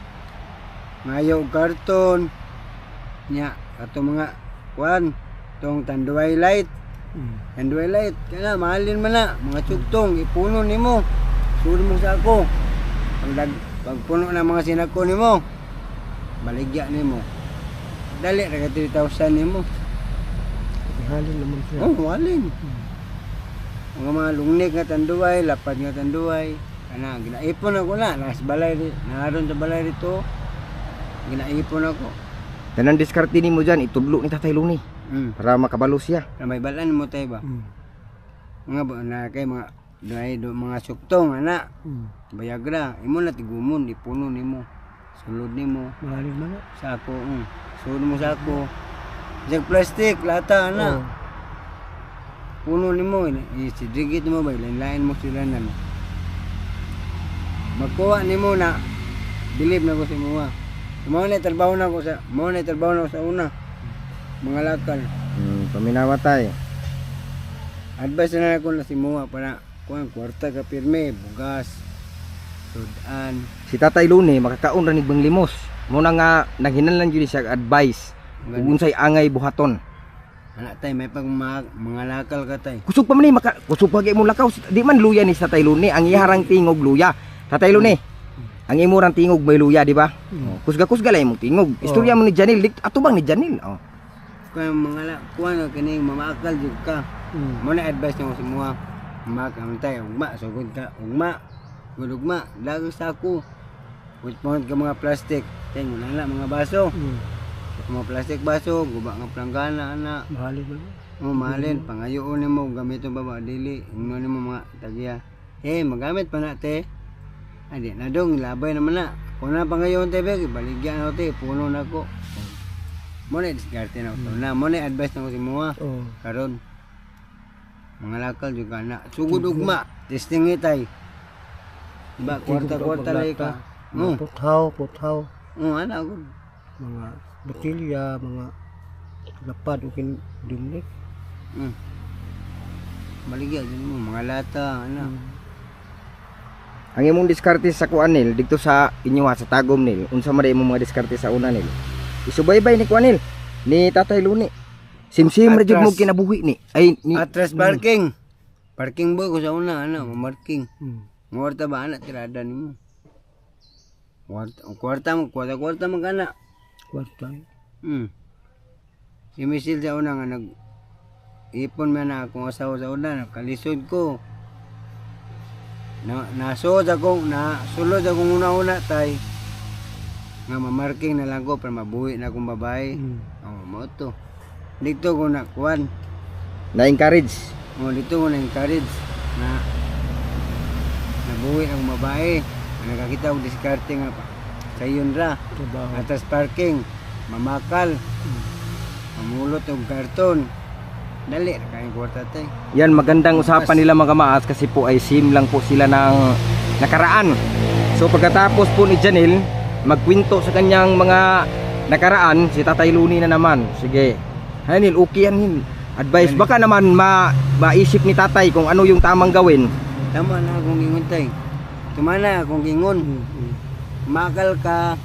Speaker 3: Ngayaw karton. Nya, ato mga kuan. Itong tanduay light. Tanduay light. Kaya mahalin man na. Mga tsugtong. Ipuno ni mo. Suri mo sa ako. Pagpuno na mga sinako ni mo. Baligya ni mo. Dali, naga 3,000 ni mo.
Speaker 4: Halin naman siya.
Speaker 3: Oh, mahalin. Mga mga lungnig nga tanduay, lapad nga tanduay. Kana ginaipon ako na, nas balay naron sa balay dito. Ginaipon ako.
Speaker 2: Tanan diskarte nimo diyan itudlo ni Tatay Luni para makabalo siya.
Speaker 3: Na may balan mo tay ba? Mga na kay mga mga suktong ana. Bayagra, imo na tigumon, ipuno nimo. Sulod nimo.
Speaker 4: Mahalin man na.
Speaker 3: Sa ako, sulod mo sa ako. Sa plastic, lata ana. Puno ni mo, isidrigit mo ba, lain mo sila na. Magkuha ni mo na, believe na ko sa mga. Mga na trabaho na ko sa una. Mga lakal.
Speaker 2: Paminawa tay.
Speaker 3: Advice na ako na si Mua para kuha kwarta ka pirme, bugas, sudan.
Speaker 2: Si Tatay Luni makakaon ra ni bang limos. Muna nga naghinahanglan gyud siya advice ug unsay angay buhaton.
Speaker 3: Anak tay, may pag mga lakal ka tay.
Speaker 2: Kusog pa man ni kusog pa gyud imong lakaw. Di man luya ni Tatay Luni, ang iharang tingog luya. Tatay Luni, ang imurang tingog may luya, di ba? Kusga-kusga lang imong tingog. Istorya mo ni Janil, ato bang ni Janil? Oh.
Speaker 3: Kuha kuha na kining mamakal jud ka. Mo na advice nako sa Mua. Makam tay, ugma sugod ka, ugma. Ugma, lagi sa ako. Put ka mga plastic. Tingog na mga baso. Mga plastic baso, guba nga planggana ana.
Speaker 4: Mahalin man na.
Speaker 3: Mahalin, pangayoon nimo gamiton ba ba dili, ingnon nimo mga tagya. Magamit pa na te. Adi na dong labay naman na. Kung na pangayoon te be, baligyan na te, puno na ko. Mo na diskarte na ko. Na mo na advice na ko si Mua. Karon mga lakal juga na. Sugod ugma, testing ni tay. Ba kwarta-kwarta lay ka.
Speaker 4: Mga puthaw.
Speaker 3: Ana gud.
Speaker 4: Mga botilya, mga lapad o dinlik.
Speaker 3: Baligya din mo mga lata ana.
Speaker 2: Ang imong diskarte sa kuan nil dito sa inyo ha, sa tagom nil. Unsa man imong mga diskarte sa una nil? Isubaybay ni kuan nil ni Tatay Luni. Simsim ra jud mo
Speaker 3: Atras.
Speaker 2: kinabuhi ni. Ay ni
Speaker 3: Atras parking. Parking boy ko sa una ana, marking. Kwarta ba ana tirada nimo? Kwarta mo kana.
Speaker 4: Kwarta.
Speaker 3: Si Misil sa una nga ipon man na akong asawa sa una, nakalisod ko. Nasulod akong una-una tay. Nga mamarking na lang ko para mabuhi na akong babae. Mo to. Dito ko na kuan.
Speaker 2: na-encourage.
Speaker 3: Dito ko na encourage na nabuhi ang babae. Nakakita ko diskarte nga pa. Sa yun ra. Atas parking. Mamakal. Mamulot og karton. Dali ra kayong kwarta tay.
Speaker 2: Yan magandang usapan nila mga kamaas kasi po ay sim lang po sila ng nakaraan. So pagkatapos po ni Janil magkwento sa kanyang mga nakaraan, si Tatay Luni na naman. Sige. Hanil, okay yan Hil. Advice baka naman maisip ni Tatay kung ano yung tamang gawin.
Speaker 3: Tama na akong gingon tay. Tumana akong gingon. Makal ka.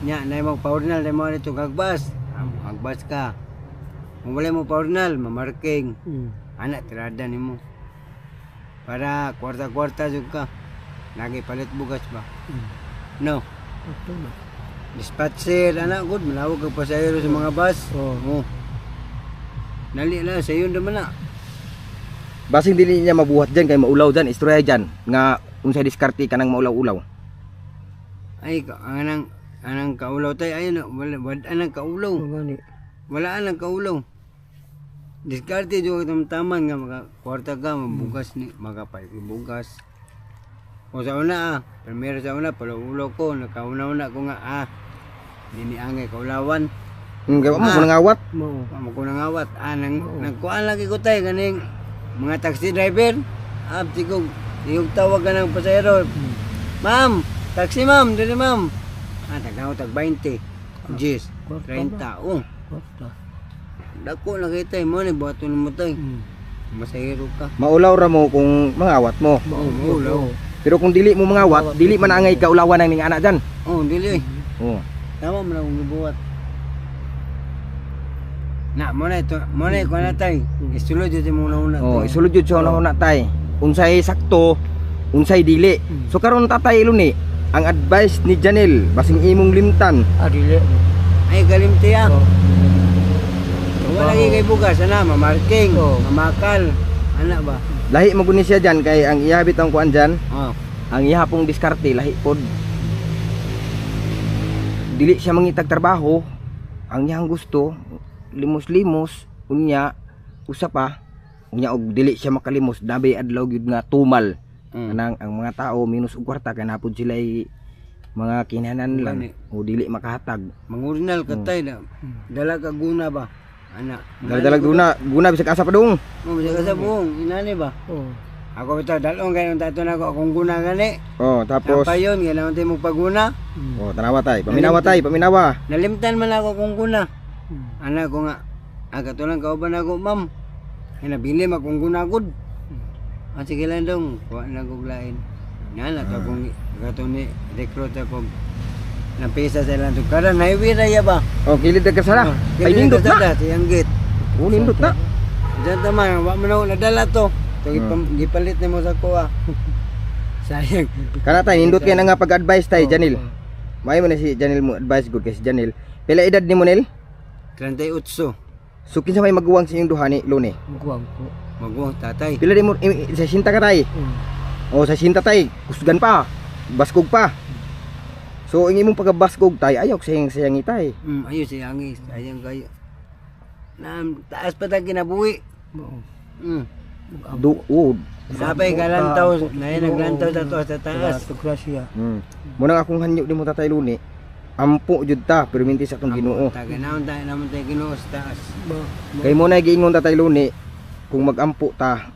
Speaker 3: Nya na mo paurnal na mo dito kagbas. Kagbas ka. Kung wala mo paurnal, mamarking. Anak tirada nimo. Para kwarta-kwarta jud ka. Lagi palit bugas ba? No. Dispatcher anak good malawag ang pasahero sa mga bus. Dali na sa yun naman na.
Speaker 2: Basing dili niya mabuhat dyan kay maulaw dyan, istorya dyan nga unsay diskarte ka nang maulaw-ulaw.
Speaker 3: Ay anang kaulaw tay ayun wala anang kaulaw. Wala anang kaulaw. Diskarte jo taman nga mga kwarta ka mabugas ni magapay bugas. O sa una primero sa una palaulo ko nakauna-una ko nga dini angay kaulawan.
Speaker 2: Gawa mo nang awat.
Speaker 3: Mo ko nangawat nagkuan lagi ko tay ganing mga taxi driver. Abti ko yung tawag ka ng pasahero. Ma'am, taxi ma'am, dili ma'am. Tagaw tag 20. Yes, 30.
Speaker 4: Kwarta.
Speaker 3: Dako na kita mo ni buhaton mo tay. Masahero ka.
Speaker 2: Maulaw ra mo kung mangawat mo.
Speaker 3: Maulaw.
Speaker 2: Pero kung dili mo mangawat, dili man angay kaulawan ng ning anak dyan.
Speaker 3: Dili.
Speaker 2: Oh.
Speaker 3: Tama mo lang gibuhat. Na mo na ko na tay. Isulod jud mo na una.
Speaker 2: Oh, isulod jud sa una tay. Unsay sakto, unsay dili. So karon Tatay Luni, ang advice ni Janel basing imong limtan.
Speaker 4: Adili.
Speaker 3: Ay galimti wala lagi kay bugas ana mamarking, mamakal. Ana ba?
Speaker 2: Lahi mo guni siya dyan kay ang ihabit ang kuan dyan. Ang iha pong diskarte lahi pod. Dili siya mangitag trabaho. Ang iyang gusto limos-limos unya usa pa unya og dili siya makalimos dabay adlaw gyud nga tumal. Kanang ang mga tao minus og kwarta kay napod sila mga kinahanglan lang o dili makahatag.
Speaker 3: Mangurinal ka tay na. Dala ka guna ba? Ana.
Speaker 2: Dala guna bisag asa pa dong.
Speaker 3: Bisag asa buong inani ba? Ako bitaw dalong kayo tato na ako akong guna gani.
Speaker 2: Tapos
Speaker 3: payon ganaon tay mo paguna.
Speaker 2: Tanawa tay, paminawa.
Speaker 3: Nalimtan man ako kung guna. Ana ko nga katulang kauban ako ma'am. Hinabili akong guna gud. Sige lang dong, kuha na kong lain. Nana to kung gato ni recruit ako ng pesa sa ilang tukaran. Highway na ba?
Speaker 2: Kilid ka sana. Ay nindot na.
Speaker 3: Siyang gate.
Speaker 2: Nindot na.
Speaker 3: Diyan tama, wak mo na ako nadala to. Gipalit na mo sa kuha. Sayang.
Speaker 2: Kana tay, nindot kayo na nga pag-advise tay, Janil. May mo na si Janil mo advice good kay si Janil. Pila edad ni mo Nel?
Speaker 3: 38.
Speaker 2: So kinsa may maguwang sa inyong duha ni Luni?
Speaker 4: Magwang ko.
Speaker 3: Magwang tatay.
Speaker 2: Pila di mo sa sinta ka tay? Sa sinta tay, kusgan pa. Baskog pa. So ang imong pagbaskog tay, ayaw sayang itay.
Speaker 3: Ayaw sayang sayang kayo. Taas pa tayo kinabuhi. Sabay galantaw, naglantaw sa taas.
Speaker 4: Grasya.
Speaker 2: Muna akong hanyo di mo Tatay Luni. Ampo jud ta, pero minti sa atong Ginoo.
Speaker 3: Taganawon tayo naman tayo Ginoo sa taas.
Speaker 2: Kay mo na giingon Tatay Luni, kung magampo ta,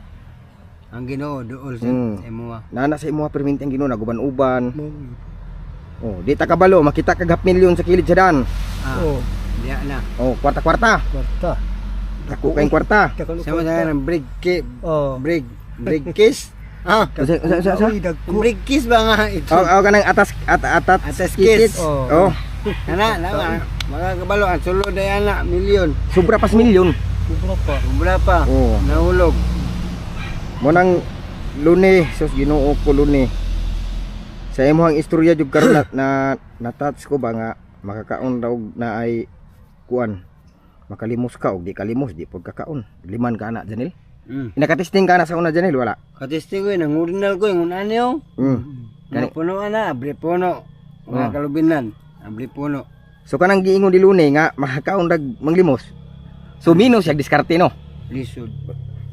Speaker 3: Ang Ginoo duol sa imo.
Speaker 2: Nana sa imo perminti ang Ginoo naguban-uban.
Speaker 4: Mo.
Speaker 2: Oh, di ta kabalo makita kag half milyon sa kilid sa daan.
Speaker 4: Oh,
Speaker 3: Diya na.
Speaker 2: Oh, kwarta-kwarta.
Speaker 4: kwarta.
Speaker 2: Dako kayong kwarta.
Speaker 3: Sama sa ng break
Speaker 4: Oh.
Speaker 3: break kiss.
Speaker 2: Sa
Speaker 3: Break kiss ba nga ito?
Speaker 2: Oh, kanang atas
Speaker 3: Atas kiss.
Speaker 2: Oh,
Speaker 3: Kana na mga kabalo ang sulod ay ana milyon.
Speaker 2: sobra pas milyon.
Speaker 4: Sobra pa.
Speaker 3: Sobra pa.
Speaker 2: Oh.
Speaker 3: Nahulog.
Speaker 2: Mo nang luni, sus Ginoo ko luni. Sa imong istorya jud karon na touch ko ba nga makakaon daw na ay kuan. Makalimos ka og di kalimos di pud kakaon. Liman ka na Janil. Inakatesting ka na sa una Janil wala.
Speaker 3: Katesting ko nang urinal ko yung ano.
Speaker 2: Gani.
Speaker 3: Puno ana, abri puno. Mga kalubinan, abri puno.
Speaker 2: So kanang giingon di luni nga makakaon dag manglimos. So minus siya diskarte no.
Speaker 3: Lisod.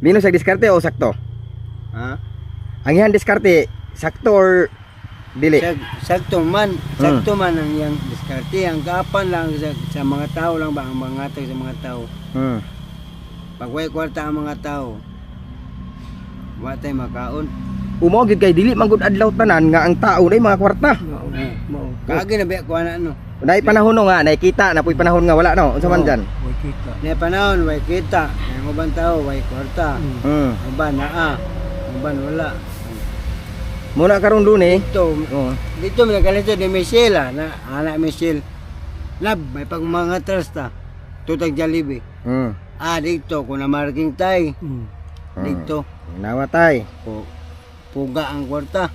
Speaker 2: Minus siya diskarte o sakto.
Speaker 3: Ha?
Speaker 2: Ang ihan diskarte sakto or dili.
Speaker 3: Sakto man ang yang diskarte. Ang kapan lang sa mga tao lang ba ang mga sa mga tao. Pag way kwarta ang mga tao, wa tay makaon.
Speaker 2: Umo gid kay dili man gud adlaw tanan nga ang tao nay mga kwarta.
Speaker 4: Mao.
Speaker 3: Kagi na ba ko ana no.
Speaker 2: Nay panahon no nga nakita na puy panahon nga wala no. Unsa man dyan?
Speaker 4: Way kita.
Speaker 3: Na panahon way kita, ang ubang tao way kwarta. Uban naa, uban wala.
Speaker 2: Muna karon luni.
Speaker 3: Dito may nakalito ni Michelle na anak Michelle. Lab may pag mga trasta. Tutag Jollibee. Dito ko na marking tay. Dito.
Speaker 2: Nawatay.
Speaker 3: Puga ang kwarta.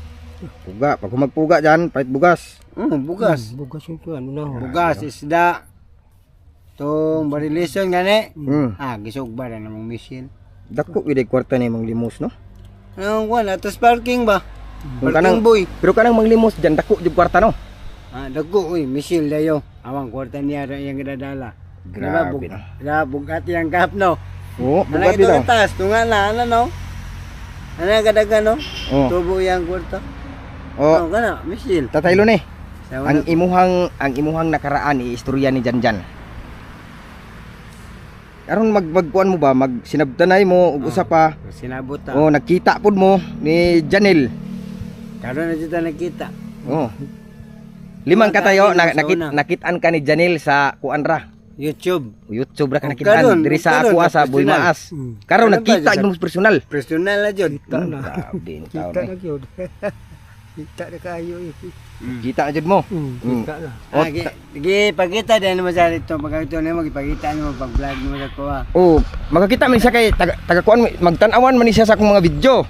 Speaker 2: Puga, pag magpuga dyan, pait bugas.
Speaker 3: Bugas.
Speaker 4: Bugas yung ano na.
Speaker 3: Bugas, isda. Itong barilison gani.
Speaker 2: Mm.
Speaker 3: Gisog ba na namang Michelle.
Speaker 2: Dako gid kwarta ni manglimos no.
Speaker 3: Anong wala, atas parking ba?
Speaker 2: Kung
Speaker 3: Parking boy.
Speaker 2: Pero kanang manglimos dyan dako jud kwarta no.
Speaker 3: Dagko, Michelle dayo. Awang kwarta niya yung gidadala.
Speaker 2: Grabe na.
Speaker 3: Bugat yung kap no.
Speaker 2: Oo,
Speaker 3: Ano
Speaker 2: bugat
Speaker 3: ito
Speaker 2: daw.
Speaker 3: ang taas? Tunga na, ano no? Ano kadaga no?
Speaker 2: Oo.
Speaker 3: Tubo yung kwarta.
Speaker 2: Oh,
Speaker 3: Kana, Michelle.
Speaker 2: Tatay Luni.
Speaker 3: Sa
Speaker 2: Ang imuhang nakaraan istorya ni Janjan. Aron magkuan mo ba, magsinabtanay mo ug usa pa.
Speaker 3: Sinabot ta.
Speaker 2: Oh, nagkita pud mo ni Janil.
Speaker 3: Karon na dito nakita.
Speaker 2: Oh. Limang katayo
Speaker 3: Sa una.
Speaker 2: nakitaan ka ni Janil sa kuan ra.
Speaker 3: YouTube.
Speaker 2: YouTube ra ka
Speaker 3: Oh,
Speaker 2: nakitaan
Speaker 3: karon,
Speaker 2: diri sa
Speaker 3: karon,
Speaker 2: ako sa
Speaker 3: personal.
Speaker 2: Bulmaas. Karon
Speaker 3: Karon
Speaker 2: nakita
Speaker 3: ba,
Speaker 2: mo personal.
Speaker 3: Personal na jud.
Speaker 2: Grabe ang tao
Speaker 4: Kita
Speaker 2: ni.
Speaker 4: na yun. Kita na kayo eh.
Speaker 2: Kita jud mo.
Speaker 4: Kita na.
Speaker 2: Oh,
Speaker 3: Pagkita din mo sa dito. Pagkakito na mo, ipakita mo pag-vlog mo sa kuha.
Speaker 2: Oh, makakita man siya kay taga kuan magtan-awan man ni siya sa akong mga video.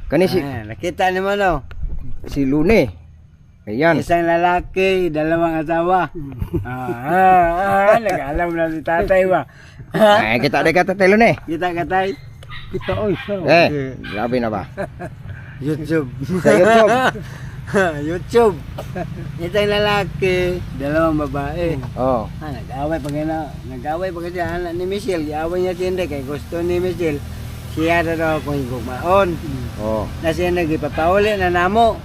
Speaker 2: Kani
Speaker 3: Nakita naman no.
Speaker 2: si Lune. Ayan.
Speaker 3: Isang lalaki, dalawang asawa. Nag-alam na si tatay ba?
Speaker 2: Ay, kita de kata telo ne.
Speaker 3: Kita katay.
Speaker 4: Kita oy.
Speaker 2: Grabe na ba?
Speaker 3: YouTube.
Speaker 2: Sa YouTube.
Speaker 3: YouTube. Isang lalaki, dalawang babae.
Speaker 2: Oh.
Speaker 3: Nag-away pa gana. Nag-away pa kasi anak ni Michelle. Giaway niya tindi kay gusto ni Michelle. Siya daw kung gumaon.
Speaker 2: Oh.
Speaker 3: Na siya nagipapauli na namo.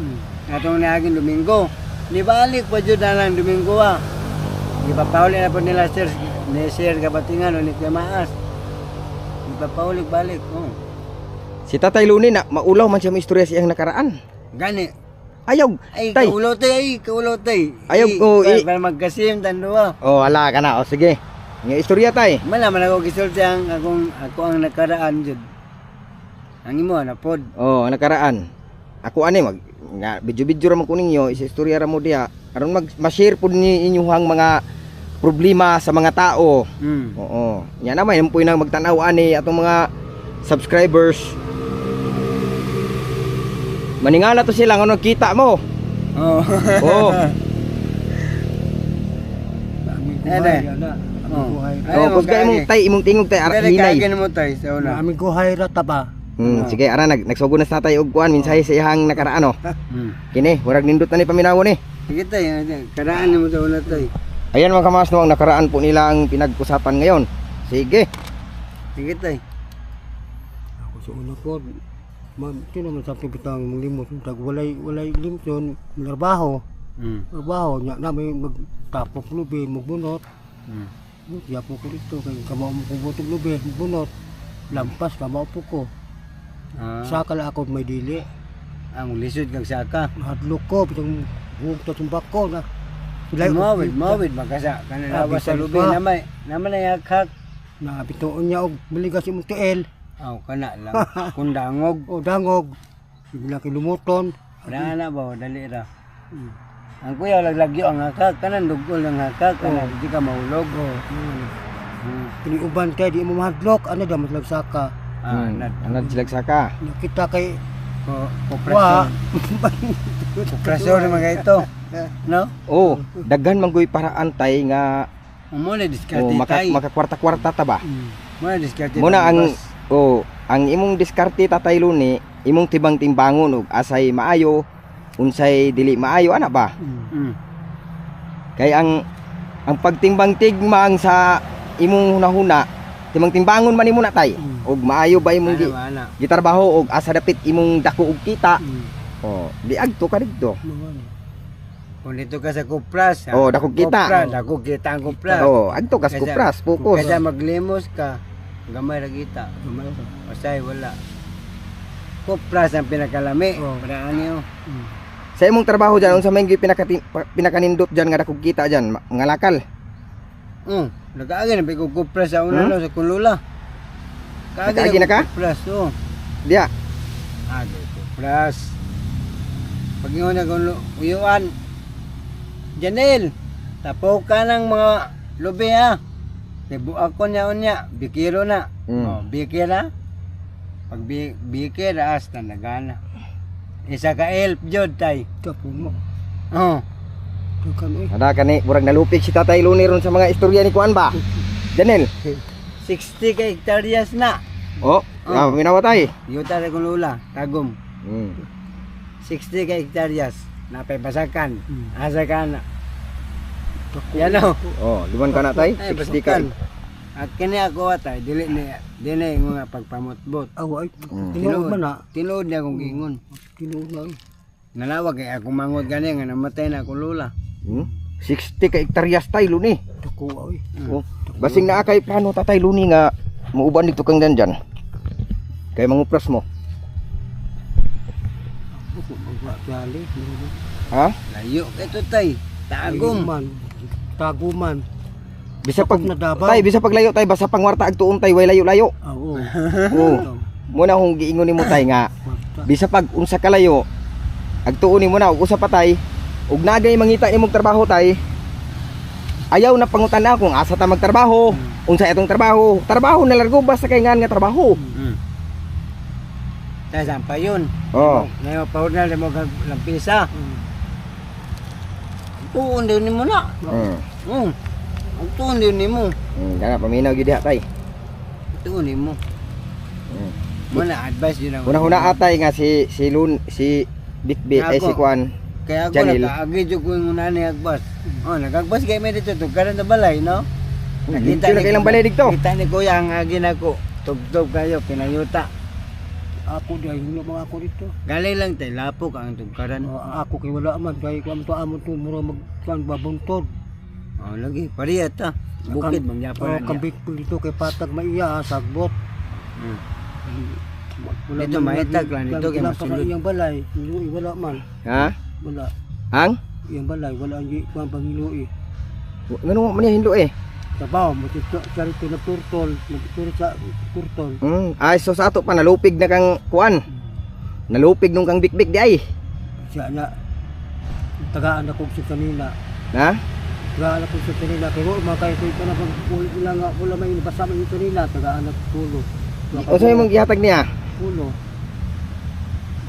Speaker 3: Atong naaging Domingo. Nibalik pa jud na lang Domingo ah. Gipapauli na po nila sir. Ni Sir Kabatingan ulit Maas. Gipapauli balik. Oh.
Speaker 2: Si Tatay Luni na maulaw man siya mo istorya siyang nakaraan.
Speaker 3: Gani.
Speaker 2: Ayaw.
Speaker 3: Ay,
Speaker 2: Tay.
Speaker 3: kaulotay.
Speaker 2: Ayaw ko,
Speaker 3: Para magkasim tanduwa.
Speaker 2: Oh, ala ka na. O sige. Nga istorya tay.
Speaker 3: Malaman ako gisulti ang ako ang nakaraan jud. Ang imo na pod.
Speaker 2: Oh, nakaraan. Ako ani mag nga video-video ra man ko ninyo, istorya ra mo diha. Aron ma-share pud ni inyong mga problema sa mga tao. Oo. Nya naman yung puy nang magtan-aw ani atong mga subscribers. Maningala to sila nga kita mo.
Speaker 3: Oh.
Speaker 2: Oh. Oh, kusga imong tingog tay ara hinay.
Speaker 3: Kaya mo tay sa una.
Speaker 4: Aming kuhay rata ba?
Speaker 2: Sige ara nagsugod na sa tay og kuan mensahe sa ihang nakaraan oh. Kini, murag nindot na ni paminaw ni.
Speaker 3: Sige tay, karaan mo sa una tay.
Speaker 2: Ayan mga kamas no, ang nakaraan po nila ang pinag-usapan ngayon. Sige.
Speaker 3: Sige tay.
Speaker 4: Ako sa una po. Ito naman sa pipitang limos. Walay limos yun. Trabaho. Trabaho. Nya namin magtapok lubi, magbunot. Diya po ko dito. Kaya kamao mo kong butog lubi, magbunot. Lampas, kamao po ko. Saka lang ako may dili.
Speaker 3: Ang lisod kag saka.
Speaker 4: Hadlok ko, bitang buhok ta tumbako na.
Speaker 3: Mawid magkasa kanalawa sa lubi naman na yakhak.
Speaker 4: Na bituon niya og miligas imong tiil.
Speaker 3: Aw kana lang kundangog.
Speaker 4: O dangog. Bigla kilumuton.
Speaker 3: Wala na ba dali ra. Ang kuya laglagyo ang hakak kanan dugol ang hakak kanan di ka mahulog.
Speaker 4: Kini uban kay di mo mahadlok, ano damas lagsaka.
Speaker 2: Anad silagsaka.
Speaker 4: Nakita kay
Speaker 3: Operasyon. Operasyon mga ito. No?
Speaker 2: Oh, daghan man gyud paraan tay nga
Speaker 3: Muna diskarte tay.
Speaker 2: makakwarta-kwarta ta ba?
Speaker 3: Muna diskarte.
Speaker 2: Muna ang imong diskarte tatay Luni, imong tibang-timbangon og asay maayo, unsay dili maayo ana ba? Kay ang pagtimbang-tigmang sa imong hunahuna, timang-timbangon man nimo na tay. Og maayo ba imong gitrabaho og asa dapit imong dako og kita. Oh, di agto ka didto.
Speaker 3: Kung dito ka sa Kupras.
Speaker 2: Oh, dako kita.
Speaker 3: Dako kita ang Kupras.
Speaker 2: Oh, agto ka sa kupras, focus.
Speaker 3: Kaya maglimos ka, gamay ra kita. Masay wala. Kupras ang pinakalami. Paraan niyo.
Speaker 2: Sa imong trabaho diyan unsa may pinakanindot diyan nga dako kita diyan, ngalakal.
Speaker 3: Nag-aagi na pag Kupras sa una no, sa Kulula.
Speaker 2: Nag-aagi na ka?
Speaker 3: Kupras,
Speaker 2: Diya.
Speaker 3: Kupras. Pag yun na kung uyuan, Janel, tapo ka ng mga lubi ha. Nabuak ko niya, bikiro na. Bikira. Pag bikira, hasta nagana. Isa ka elf, jod tay.
Speaker 4: tapo mo.
Speaker 2: Ada kani burag nalupig si Tatay Luni ron sa mga istorya ni kuan ba? Janel.
Speaker 3: 60 ka hektaryas na.
Speaker 2: Oh, minawatay.
Speaker 3: Yuta rin kong lula, tagom. 60 ka hektaryas. Napay basakan. Asa ka na. Yan o.
Speaker 2: Oh, liman ka na tay.
Speaker 3: Ay,
Speaker 2: 60 ka.
Speaker 3: At kani ako atay, dili yung nga pagpamutbot.
Speaker 4: Ay, tinuod man na.
Speaker 3: Tinuod niya akong gingon.
Speaker 4: Tinuod na.
Speaker 3: Nalawag kay akong mangod gani nga namatay na akong lula.
Speaker 2: 60 ka hektaryas tay Luni.
Speaker 4: Dako ay.
Speaker 2: Oh, basing naa kay plano Tatay Luni nga muuban dito kang dyan. Kay mangupras mo.
Speaker 4: Gali.
Speaker 2: Ha?
Speaker 3: Layo ito tay. Tagom.
Speaker 4: Taguman.
Speaker 2: Bisa pag
Speaker 4: Nadabaw.
Speaker 2: tay, bisa paglayo tay basta pangwarta agtuon tay way layo-layo.
Speaker 4: Oo.
Speaker 2: Oo. Muna hong giingon nimo tay nga bisa pag unsa kalayo agtuon nimo na og usa pa tay ug nagay mangita nimong trabaho tay. Ayaw na pangutan na kung asa ta magtrabaho, unsa itong trabaho. Trabaho na largo basta kay ngan nga trabaho.
Speaker 3: Tayo pa yun.
Speaker 2: Oh.
Speaker 3: Ngayon pa na mo lampisa. Tuon din mo na. Ang tuon din mo.
Speaker 2: Kana paminaw gyud diha tay.
Speaker 3: Tuon mo. Muna advice yun ako.
Speaker 2: Una-una atay nga si Bitbit ay si Kwan.
Speaker 3: Kaya ako
Speaker 2: Janil.
Speaker 3: nakaagi dyan ko yung una ni Agbas. Nag-agbas kayo may dito. Tugkaran na balay, no?
Speaker 2: Nakita na kailang balay dito.
Speaker 3: Kita ni Kuya ang agi na ko. Tugtog kayo, pinayuta.
Speaker 4: Ako di ay mga ako dito.
Speaker 3: Galing lang tayo, lapok ang tugkaran.
Speaker 4: Ako kay wala man kay ko amto amon to mura magkan babuntod.
Speaker 3: Lagi, pariya ta. Bukid, mangyapa na niya.
Speaker 4: Kambik po dito kay patag maiya sagbot.
Speaker 3: Dito mahitag lang, dito kay masulod.
Speaker 4: Iyang balay, wala man.
Speaker 2: Ha?
Speaker 4: Wala.
Speaker 2: Ang?
Speaker 4: Iyang balay, wala ang kuan pangilui.
Speaker 2: Ngano man hindo eh.
Speaker 4: Tabaw mo charito na turtol, nagturo sa turtol.
Speaker 2: Ay so sa ato pa nalupig na kang kuan. Nalupig nung kang bikbik di ay.
Speaker 4: Siya na tagaan ako sa kanila.
Speaker 2: Ha?
Speaker 4: Tagaan ako sa kanila kay wala makay ko na pag wala nga wala may basa man yung kanila tagaan ako tulo.
Speaker 2: O sa imong gihatag niya?
Speaker 4: Tulo.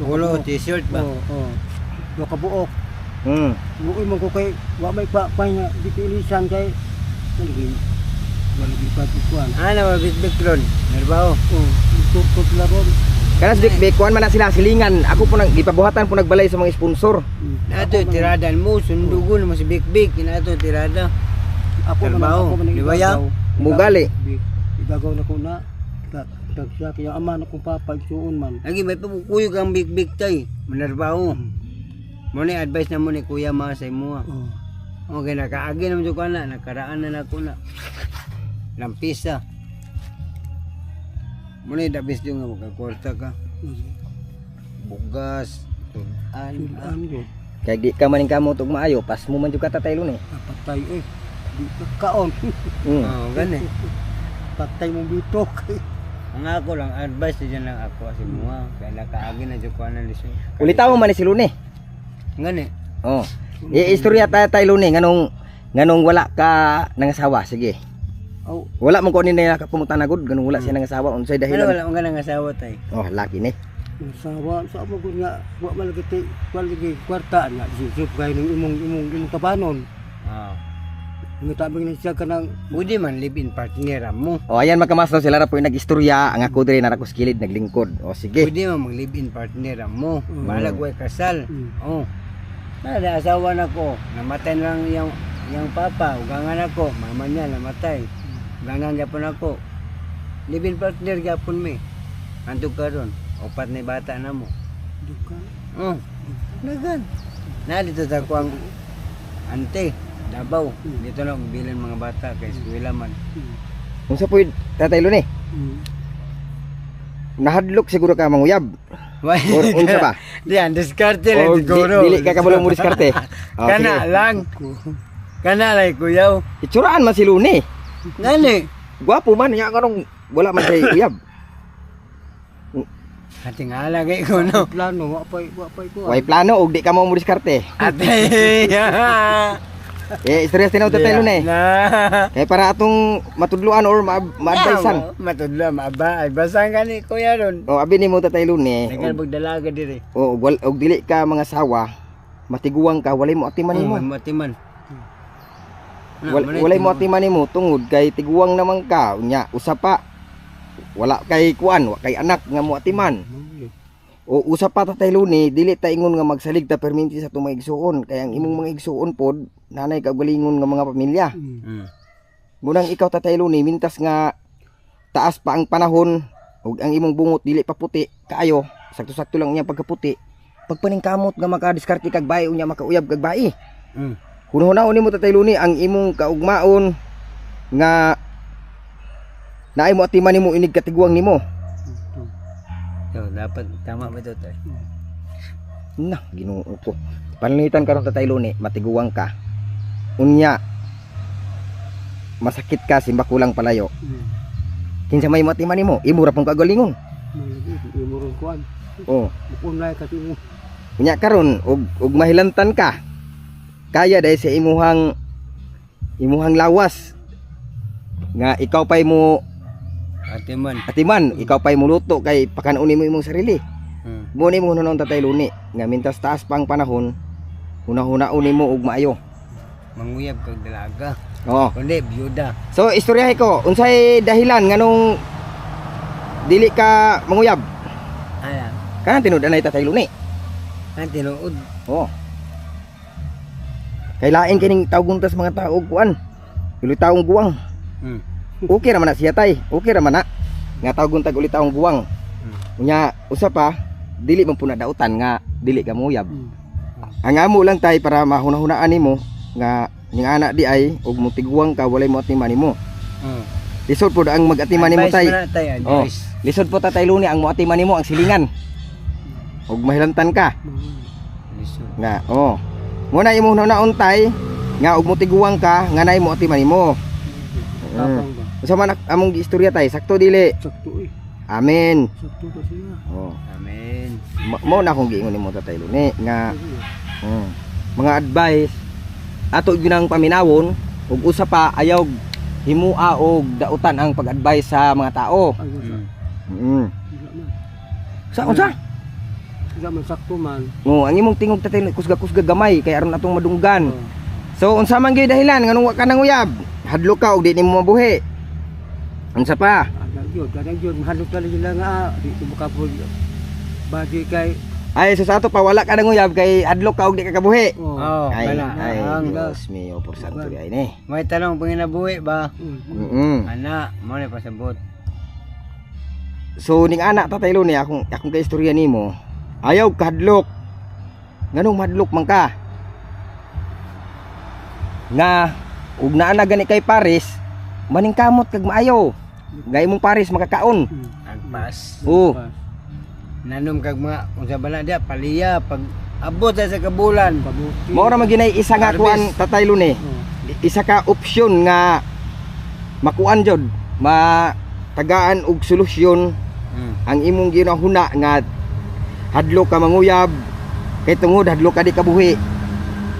Speaker 3: Ulo, t-shirt ba?
Speaker 4: Oo. Do kabuok. Buoy mo ko kay wa may pa nga dipilisan kay Walagi pa kuan.
Speaker 3: Mabitbit ron. Nerbaho.
Speaker 4: Turtol la ron.
Speaker 2: Kanas bikbik kuan man na sila silingan. Ako po nang gipabuhatan po nagbalay sa mga sponsor.
Speaker 3: Nato tiradan mo, sundugon mo si Big. Nato tirada.
Speaker 4: Ako man
Speaker 3: Liwaya?
Speaker 2: Mugali.
Speaker 4: Igagaw na ko na. Tagsa kaya ama na kong papa isuon man.
Speaker 3: Lagi may pagkuyog ang Big tay. Manerbaho. Muna advice na mo ni Kuya mga sa imo. Okay, nakaagi naman ko na. Nakaraan na ako na. Lampisa. Muna yung dabis yung magkakwarta ka. Bugas. Tulan.
Speaker 4: Sulaan yun.
Speaker 2: Kaya di ka maning kamot ug maayo, pas mo man jud ka Tatay Luni.
Speaker 4: Patay eh. Di ka kaon.
Speaker 3: Oh, gani.
Speaker 4: Patay mong bitok.
Speaker 3: Ang ako lang advice diyan lang ako sa mga kaya nakaagi na jud ko analisyon.
Speaker 2: Ulitaw mo man ni si Luni.
Speaker 3: Ngani.
Speaker 2: Oh. Istorya Tatay Luni nganong wala ka nangasawa, sige.
Speaker 4: Aw,
Speaker 2: Wala man ko ni nakapunta na gud, ganung wala siya nangasawa unsay
Speaker 3: Ano
Speaker 2: dahilan.
Speaker 3: wala man nga asawa tay.
Speaker 2: Oh, laki ni.
Speaker 4: sawa sa mo gud nga wa malagiti kwaligi kwarta nga sisip kay ning imong tabanon.
Speaker 3: Ah.
Speaker 4: Nga tabi ni siya kanang
Speaker 3: Pwede man live in partner mo.
Speaker 2: Oh, ayan magkamasno sila ra po nagistorya, ang ako diri na ako skilid naglingkod. Oh, sige.
Speaker 3: Pwede man mag live in partner mo. Malag way kasal. Oh. Nada asawa na ko. Namatay lang yung papa, ugangan ako, mama niya namatay. Ugangan gyapon ako. Live in partner gyapon mi. Anto karon, opat na bata na mo.
Speaker 4: duka.
Speaker 3: Oh. Nagan. Na dito sa ko ang ante, Davao. Dito na bilan mga bata kay eskwela man.
Speaker 2: Unsa po Tatay Luni? Nahadlok siguro ka manguyab.
Speaker 3: Why?
Speaker 2: Or unsa ba?
Speaker 3: Diyan, diskarte
Speaker 2: Or
Speaker 3: lang siguro.
Speaker 2: dili ka kabalo mo diskarte. Oh,
Speaker 3: Kana
Speaker 2: sige.
Speaker 3: lang. Kana lang kuyaw.
Speaker 2: Itsuraan man si Luni.
Speaker 3: Ngani?
Speaker 2: Gwapo man nya kanong wala man kay uyab.
Speaker 3: Ating alagay ko no.
Speaker 4: Plano wa pay ko.
Speaker 2: Way plano og di ka mo diskarte.
Speaker 3: Ate.
Speaker 2: Istorya tinaw Tatay Luni.
Speaker 3: Na.
Speaker 2: Kay para atong matudluan or ma-advisean.
Speaker 3: Matudlo maaba ay basang kani kuya ron.
Speaker 2: O abi nimo Tatay Luni.
Speaker 3: Nagalbog dalaga diri.
Speaker 2: Og dili ka mga sawa, matiguang ka, walay mo atiman nimo.
Speaker 3: Matiman.
Speaker 2: Walay mo atiman nimo tungod kay tiguang naman ka, unya usa pa. Wala kay kuan, wa kay anak nga mo atiman. O usa pa Tatay Luni, dili ta ingon nga magsalig ta perminti sa tumay igsuon, kay ang imong mga igsuon pod nanay kagalingon nga mga pamilya. Munang ikaw Tatay Luni, mintas nga taas pa ang panahon ug ang imong bungot dili pa puti kaayo, sakto-sakto lang unya pagkaputi. Pagpaningkamot nga makadiskarte kag bae unya makauyab kag bae. Hunahunahon nimo Tatay Luni ang imong kaugmaon nga naay mo atiman nimo inig katiguang nimo.
Speaker 3: So, dapat tama ba ito tay?
Speaker 2: Na, Ginoo ko. Panlitan karon Tatay Luni, matiguang ka. Unya masakit ka simba kulang palayo. Kinsa may mo atiman nimo, imo ra pong kagalingon.
Speaker 4: Malagi imong kuan.
Speaker 2: Oh,
Speaker 4: Unlay kasi mo.
Speaker 2: unya karon og mahilantan ka. Kaya dahil sa imuhang lawas nga ikaw pay mo
Speaker 3: Ate man.
Speaker 2: atiman, ikaw pay mo luto kay pakanon mo imong sarili. Mo nimo hunon Tatay Luni nga mintas taas pang panahon, hunahuna-un nimo og maayo.
Speaker 3: Manguyab kag dalaga.
Speaker 2: Oo.
Speaker 3: Kundi byuda.
Speaker 2: So istoryahe ko, unsay dahilan nganong dili ka manguyab?
Speaker 3: Ala.
Speaker 2: Kanang tinud anay Tatay Luni.
Speaker 3: Ang tinuod.
Speaker 2: Oo. Kay lain kining tawgon tas mga tao og kuan. Ulit taong guwang. Okay ra man na siya tay. Okay ra man na. Nga tawgon tag ulit taong guwang. Unya usa pa dili man puna dautan nga dili ka muyab. Ang amo lang tay para mahuna-hunaan nimo nga ning anak di ay og mutiguang ka walay mo atiman nimo. Lisod pod ang mag-atiman nimo tay. Oh, lisod po Tatay Luni ang mo atiman nimo ang silingan. Og mahilantan ka. Nga oh. Muna imo hunaon tay nga og mutiguang ka nga nay mo atiman nimo. Usa man among giistorya tay, sakto dili.
Speaker 4: Sakto eh.
Speaker 2: Amen.
Speaker 4: Sakto kasi na.
Speaker 2: Oh.
Speaker 3: Amen.
Speaker 2: Mo na akong giingon nimo Tatay Luni nga mga advice ato ginang paminawon ug usa pa ayaw himua og dautan ang pag-advise sa mga tao. Sa unsa?
Speaker 4: Sa man sakto man.
Speaker 2: Ang imong tingog Tatay Luni kusga-kusga gamay kay aron atong madunggan. So unsa man gyud dahilan nganong wa ka nanguyab? Hadlok ka og di nimo mabuhi. Unsa pa?
Speaker 4: Kadang yun, mahalot ka lang nga, di ko makapul. Bagi kay,
Speaker 2: Ay sa ato pa wala ka nanguyab kay hadlok ka og di ka kabuhi.
Speaker 3: Oh,
Speaker 2: Ay,
Speaker 3: wala.
Speaker 2: ay,
Speaker 3: Ang
Speaker 2: Diyos mío, por santo di ay ni.
Speaker 3: may tanong panginabuhi ba? Ana, mo na pasabot.
Speaker 2: So ning anak Tatay Luni akong kaistorya nimo. Ayaw ka hadlok. Nganong madlok man ka? Nga ug naa na gani kay Paris, maningkamot kag maayo. Gay mong Paris makakaon.
Speaker 3: Agpas.
Speaker 2: Oo.
Speaker 3: nanom kag mga unsa bala dia paliya pag abot sa kabulan.
Speaker 4: Kabuti.
Speaker 2: Mao ra man ginay isa nga
Speaker 3: Harvest.
Speaker 2: kuan Tatay Luni. Isa ka opsyon nga makuan jud, matagaan og solusyon ang imong ginahuna nga hadlo ka manguyab kay tungod hadlo ka di kabuhi.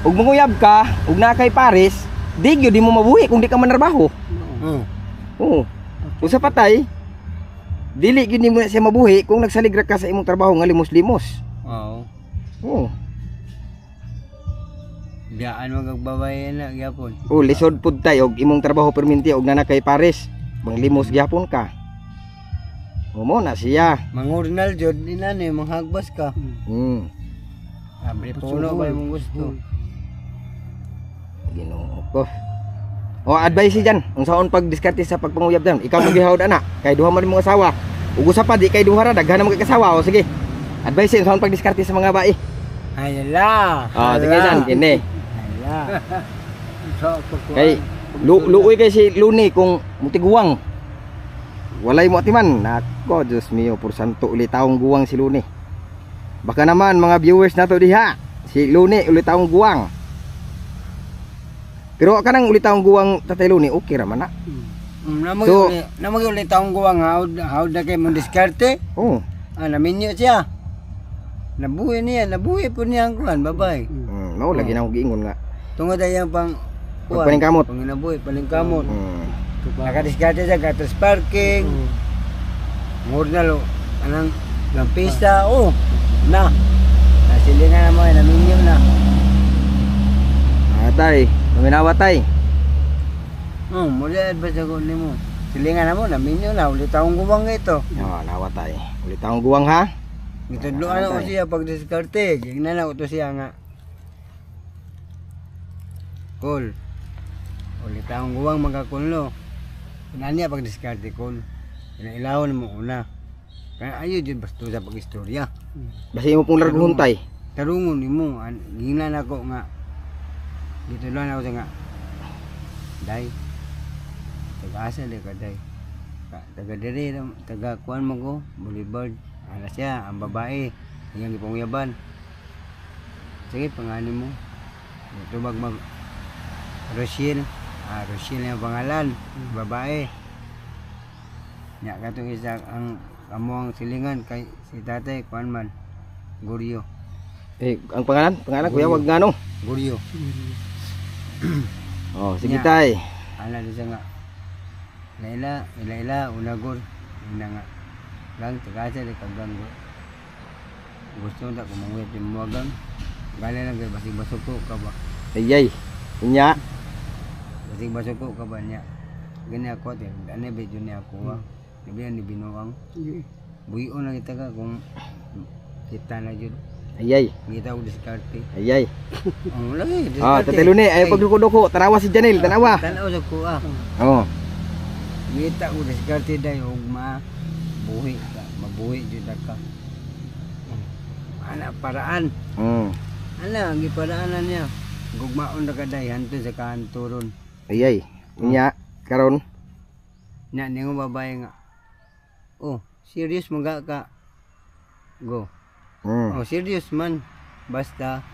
Speaker 2: Ug manguyab ka ug na kay pares, di gyud di mo mabuhi kung di ka manarbaho. Oo. Kung sa patay, dili gyud nimo na siya mabuhi kung nagsaligra ka sa imong trabaho nga limos-limos.
Speaker 3: Oo.
Speaker 2: Oo.
Speaker 3: Diyan mo kagbabay na gyapon.
Speaker 2: Oh, lisod pud tay og imong trabaho perminti og na kay pares, manglimos gyapon ka. Mo na siya.
Speaker 3: Mangurnal jud inani manghagbas ka. Abre puno ba imong gusto?
Speaker 2: Ginoo ko. O advice diyan, unsaon pag diskarte sa pagpanguyab dan? Ikaw magihawd ana, kay duha man imong asawa. Ug usa pa di kay duha ra daghan mo kay kasawa. O sige. Advice unsaon pag diskarte sa mga bae?
Speaker 3: Ayala.
Speaker 2: Sige jan kini.
Speaker 3: Ayala.
Speaker 4: Sa pagkuhan.
Speaker 2: Kay luoy kay si Luni kung mutiguwang. Walay mo atiman. Nako, Diyos mio, por santo uli taong guwang si Luni. Baka naman mga viewers nato diha, si Luni uli taong guwang. Pero kanang uli taong guwang Tatay Luni, okay ra man na. So-
Speaker 3: Namagi ulit taong guwang hawd na kay mong diskarte.
Speaker 2: Oh.
Speaker 3: Naminyo siya. Nabuhi niya, nabuhi po niya ang kuhan, babay.
Speaker 2: Mao lagi na ako giingon nga.
Speaker 3: Tungod ay yung pang
Speaker 2: Pagpaningkamot.
Speaker 3: Panginabuhi, palingkamot.
Speaker 2: Mm.
Speaker 3: Nakadiskarte siya, gatos parking. Murnalo, anang lampista, nasilingan na mo, naminyo na.
Speaker 2: Tay, paminawa tay.
Speaker 3: Muli advice ako ni mo. Silingan na mo, naminyo na, ulit akong guwang ito.
Speaker 2: Nawa tay. Uli taong guwang ha.
Speaker 3: Gitudloan ako siya pag diskarte. Gignan ako to siya nga. Cool. Ulit akong guwang magkakulno. Pinaniya pag diskarte, cool. Pinailawan mo una. Kaya ayaw dyan basto sa pag-istorya.
Speaker 2: Basi mo pong larguhon tay.
Speaker 3: Tarungon ni mo. Gingnan ako nga. Gitudloan ako siya nga. Day. Taga-asa di ka, day. Taga-diri, taga-kuan mo ko. Boulevard. Ana siya, ang babae. Iyang ipangyaban. Sige, panganin mo. Ito mag Rochelle. Rochelle yung pangalan. Babae. Nya katong isa ang amo ang silingan kay si tatay kuan man. Guryo.
Speaker 2: Ang pangalan? Pangalan kuya wag ngano.
Speaker 3: Guryo.
Speaker 2: Oh, sige
Speaker 3: Nya.
Speaker 2: tay.
Speaker 3: Ana di siya nga. Ila unagor. Ina nga. Lang tagasa di kagang go. Gusto nda kumangwit yung muwagang. Gali lang kay basig-basok ko ka ba.
Speaker 2: Ayay. Inya.
Speaker 3: Basig-basok ko ka ba niya. Gani ako te. Ano ba yun niya ako ha. Sabihan ni Binuang. Buyon na kita ka kung kita na yun.
Speaker 2: Ayay.
Speaker 3: Kita ko diskarte.
Speaker 2: Ayay.
Speaker 3: Ang lagi
Speaker 2: Oh, Tatay Luni, ay pagduko-duko, tanawa si Janil, tanawa.
Speaker 3: Tanaw sa ko ah.
Speaker 2: Oh.
Speaker 3: Kita ko diskarte dahil ugma. Buhi ka. Mabuhi dyan ka. Ana paraan. Ana, ang giparaanan niya. Gugmaon na kaday, hanto sa kahanturon.
Speaker 2: Ayay. Inya, karon.
Speaker 3: Nya, niyo babae nga. Oh, serious mga ka. Go. Oh, serious man. Basta,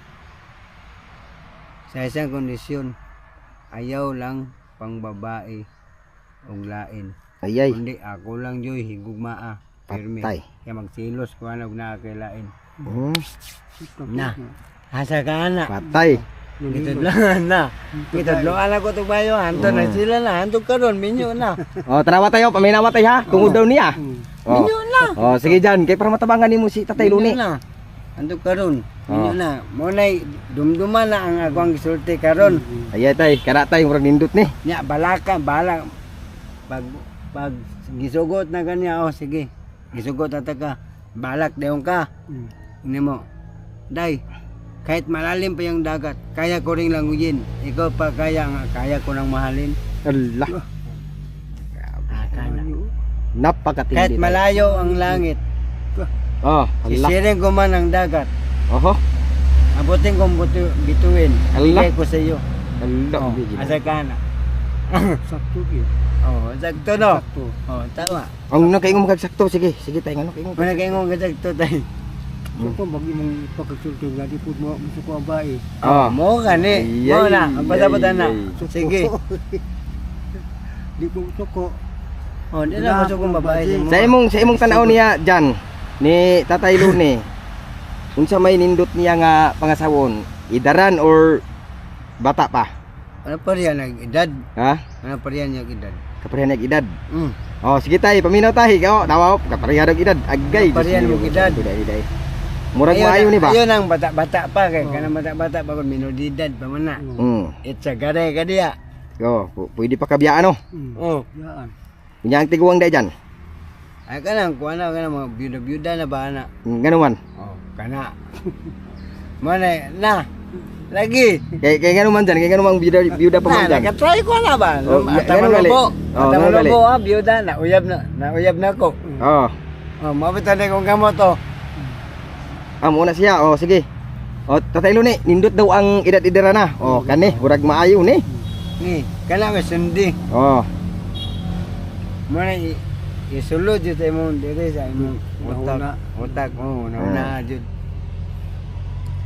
Speaker 3: sa isang kondisyon, ayaw lang pang babae o lain.
Speaker 2: Ayay.
Speaker 3: Kundi ako lang joy, higugmaa. Pirmi.
Speaker 2: Patay.
Speaker 3: Kaya magsilos ko na nakakailain.
Speaker 2: Mm.
Speaker 3: Na, hasa ka na.
Speaker 2: Patay.
Speaker 3: Gitudloan na. Gitudloan ako ito bayo. Hanto na sila na. Hanto ka ron. Minyo na.
Speaker 2: Oh, tanawa tayo, paminawa tayo ha. Tungod daw niya. Oh.
Speaker 3: Minyo na.
Speaker 2: Oh, sige dyan, kay para matabangan ni mo si Tatay Luni.
Speaker 3: Minyo na. Hanto ka ron. Minyo na. Muna'y dumduman na ang ako ang gisulti ka ron.
Speaker 2: Ayay tay, kana tay, murag nindot ni.
Speaker 3: Nya, balaka. Pag gisugot na kanya. Oh, sige. Gisugot ata ka. Balak dayon ka. Hindi mo. Day. Kahit malalim pa yung dagat, kaya ko rin languyin. Ikaw pa kaya ko nang mahalin.
Speaker 2: Allah.
Speaker 3: Akala.
Speaker 2: Napakatindi.
Speaker 3: Kahit
Speaker 2: tay.
Speaker 3: malayo ang langit,
Speaker 2: Oh, Allah.
Speaker 3: sisiring ko man ang dagat,
Speaker 2: Oho.
Speaker 3: abutin kong bituin,
Speaker 2: Allah.
Speaker 3: bigay ko sa iyo.
Speaker 2: Allah.
Speaker 3: Oh, asa ka na.
Speaker 4: Sakto yun.
Speaker 3: Oh, sakto no.
Speaker 4: Sakto.
Speaker 3: Oh, tama.
Speaker 2: Ang nakaingon magsakto, sige. Sige tay, ano kaingon?
Speaker 3: Mana kayo nga sakto tay.
Speaker 4: So ko bagi mong pagkasulti nga di pud mo musuko ang bae.
Speaker 2: Oh.
Speaker 3: Mo gani. Mo na, ang pasabot na. Sige.
Speaker 4: Di ko suko.
Speaker 3: Oh, di na masuk kong babae mo.
Speaker 2: Sa imong tanaw niya diyan ni Tatay Luni. Unsa may nindot niya nga pangasawon? Idaran or bata pa?
Speaker 3: Ano pa riyan nag-edad?
Speaker 2: Ha?
Speaker 3: Ano pa riyan nag-edad?
Speaker 2: Kaparehan ng edad.
Speaker 3: Hmm.
Speaker 2: Oh, sige tay, paminaw tahi ka. Dawaw, kaparehan ng edad. Agay.
Speaker 3: Kaparehan ng edad.
Speaker 2: Day. Murag mo ayo ni ba?
Speaker 3: Ayun ang bata-bata pa kay kanang bata-bata pa kon minodidad pa man na. It's a garay ka diya.
Speaker 2: Oh, pwede pa kabiyaan no.
Speaker 3: Oh.
Speaker 4: Yaan.
Speaker 2: Unya ang tiguang day diyan.
Speaker 3: Ay kanang kuana kanang mga byuda-byuda na ba na.
Speaker 2: Ganun man.
Speaker 3: Oh, kana. Mana na. Lagi.
Speaker 2: Kay ganun man diyan, kay ganun man biyuda pa man
Speaker 3: Na,
Speaker 2: diyan.
Speaker 3: naka-try ko na ba?
Speaker 2: Oh,
Speaker 3: Atama
Speaker 2: ganun gali.
Speaker 3: lobo.
Speaker 2: Oh,
Speaker 3: Atama
Speaker 2: ganun gali.
Speaker 3: lobo ha, byuda na. Uyab na ko.
Speaker 2: Oh.
Speaker 3: Oh, mabitan na kong gamot to.
Speaker 2: Muna siya. Oh, sige. Oh, Tatay Luni, nindot daw ang edad-edara na. Oh, kani, murag maayo ni.
Speaker 3: Ni, kana may sundi.
Speaker 2: Oh.
Speaker 3: Mana isulod jud sa imong diri sa imong
Speaker 4: Una.
Speaker 3: utak mo na jud.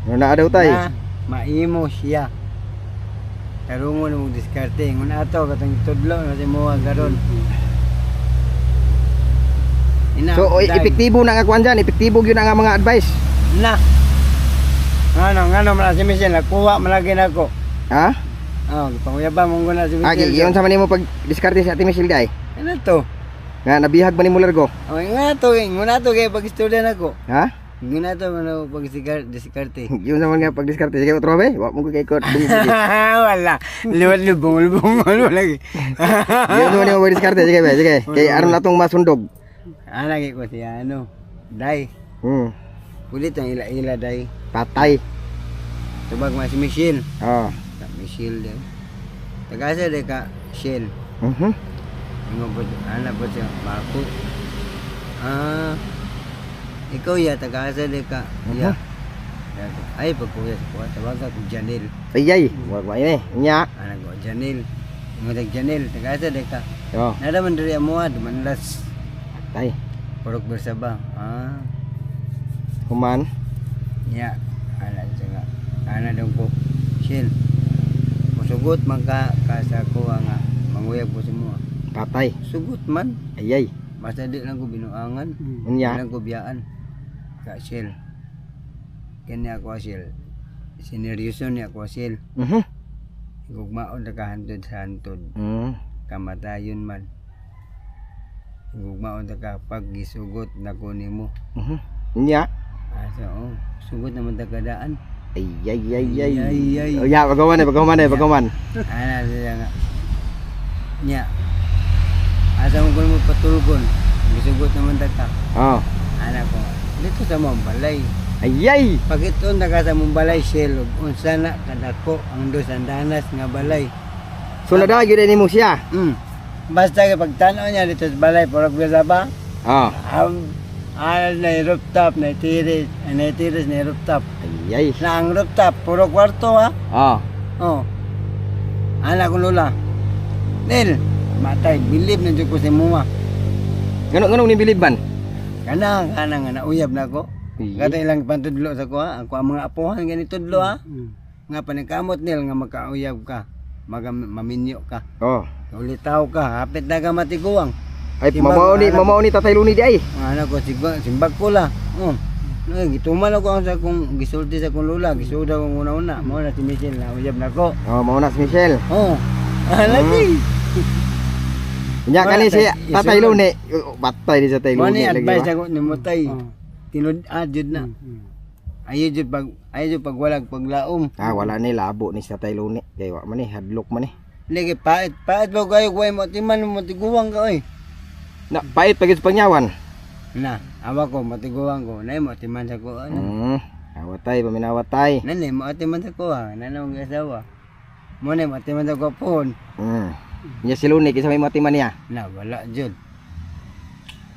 Speaker 2: Ano na daw tay?
Speaker 3: Na maimo siya. Karungon mo diskarte ngun ato katong tudlo na si mo garon. Ina.
Speaker 2: So, epektibo na nga kuan diyan, epektibo gyud nga mga advice.
Speaker 3: Na. Ngano man si Michelle nakuha malagi nako.
Speaker 2: Ha?
Speaker 3: Oh, panguyaba mong guna si
Speaker 2: Agi,
Speaker 3: Michelle.
Speaker 2: iyon sa manimo pag diskarte sa Ate Michelle day.
Speaker 3: Ano to?
Speaker 2: Nga nabihag ba nimo largo?
Speaker 3: Oh, nguna to kay pag istorya nako.
Speaker 2: Ha?
Speaker 3: Nguna to ano pag diskarte.
Speaker 2: Iyon sa man nga pag diskarte sige otro be. Wa mo ko kay kot.
Speaker 3: Wala. Lubong lagi.
Speaker 2: Iyon sa man mo diskarte sige be, sige. Kay aron natong masundog.
Speaker 3: Lagi ko siya ano. Dai. Kulit ang ila-ila dai.
Speaker 2: Patay.
Speaker 3: Tubag mas si Michelle.
Speaker 2: Oh.
Speaker 3: Ka Michelle dai. Tagasa de ka Shell. Ano ba anak ba siya Marco? Ikaw ya tagasa de ka. Ya. Ay pagkuya ko tawag ko Janel.
Speaker 2: Ayay, wa ni. Nya.
Speaker 3: Anak ko Janel. Ngotag Janel tagasa de ka.
Speaker 2: Oh,
Speaker 3: Nada man diri amo dumanlas.
Speaker 2: patay.
Speaker 3: Purok bersaba.
Speaker 2: Human.
Speaker 3: Ya. Anak siya. Ana dong ko. Shell. Musugot man ka sa ko nga manguyab ko semua.
Speaker 2: Patay.
Speaker 3: Sugot man.
Speaker 2: Ayay.
Speaker 3: Basta di lang ko binuangan. Di
Speaker 2: Nya.
Speaker 3: lang ko biyaan. Ka Shell. Kanya ako Shell. Sineryoso niya ako Shell. Gugmaon na kahantod sa hantod. Kamatayon man. Gugmaon na ka pag gisugot na ko nimo.
Speaker 2: Nya.
Speaker 3: Asa sugot naman tagadaan.
Speaker 2: Ayay. Oh, ya, bagawan.
Speaker 3: Ana siya nga. Nya. Asa mo mo patulgon. Gisugot naman ka.
Speaker 2: Oh.
Speaker 3: Ana ko. Dito sa Mambalay.
Speaker 2: Ayay.
Speaker 3: Pag ito naga sa Mambalay Shell, unsa na kadako ang dos andanas nga balay.
Speaker 2: So nada gyud nimo siya.
Speaker 3: Basta kay pagtanaw niya dito sa balay, porok bisa ba?
Speaker 2: Oh.
Speaker 3: Na rooftop, na tiris na rooftop.
Speaker 2: Ayay.
Speaker 3: Na ang rooftop, puro kwarto ha.
Speaker 2: Oh.
Speaker 3: Oh. Anak ko lula. Nil, matay, bilib na dyan ko si Muma.
Speaker 2: Ganong ni biliban?
Speaker 3: Kanang nga nauyab na ko. Kata ilang pantudlo sa ko ha. Ako ang mga apuhan ganito tudlo ha. Nga panagkamot nil nga magkauyab ka. Maminyo ka.
Speaker 2: Oh.
Speaker 3: Ulitaw ka, hapit na ka matiguang.
Speaker 2: Ay
Speaker 3: Timbang,
Speaker 2: mamaw ni Tatay Luni di ay.
Speaker 3: Anak ko simbag ko la. Gituman ako sa kung gisulti sa kong lula, gisuda ko una-una. Mao na si Michelle na uyab na ko.
Speaker 2: Oh, mao na si Michelle.
Speaker 3: Lagi.
Speaker 2: Nya kani si Tatay Luni, batay di sa Tatay
Speaker 3: Mo
Speaker 2: Luni
Speaker 3: ni
Speaker 2: lagi.
Speaker 3: advice
Speaker 2: Ba?
Speaker 3: ako ni Mutay. Tinud jud na. Ayo jud pag walag paglaom.
Speaker 2: Wala ni labo ni sa Tatay Luni. Kay wa man ni hadlok man ni.
Speaker 3: Lagi pait ba kayo kuy mo timan mo tiguang ka oy.
Speaker 2: Na pait pagit pangyawan.
Speaker 3: Na, awa ko matiguang ko. Nay mo timan sa ko ano.
Speaker 2: Awatay paminawatay.
Speaker 3: Nanay mo timan sa ko ha. Nanong asawa. Mo na mo timan sa ko pon.
Speaker 2: Nya si Luni kisa may matiman niya.
Speaker 3: Na wala jud.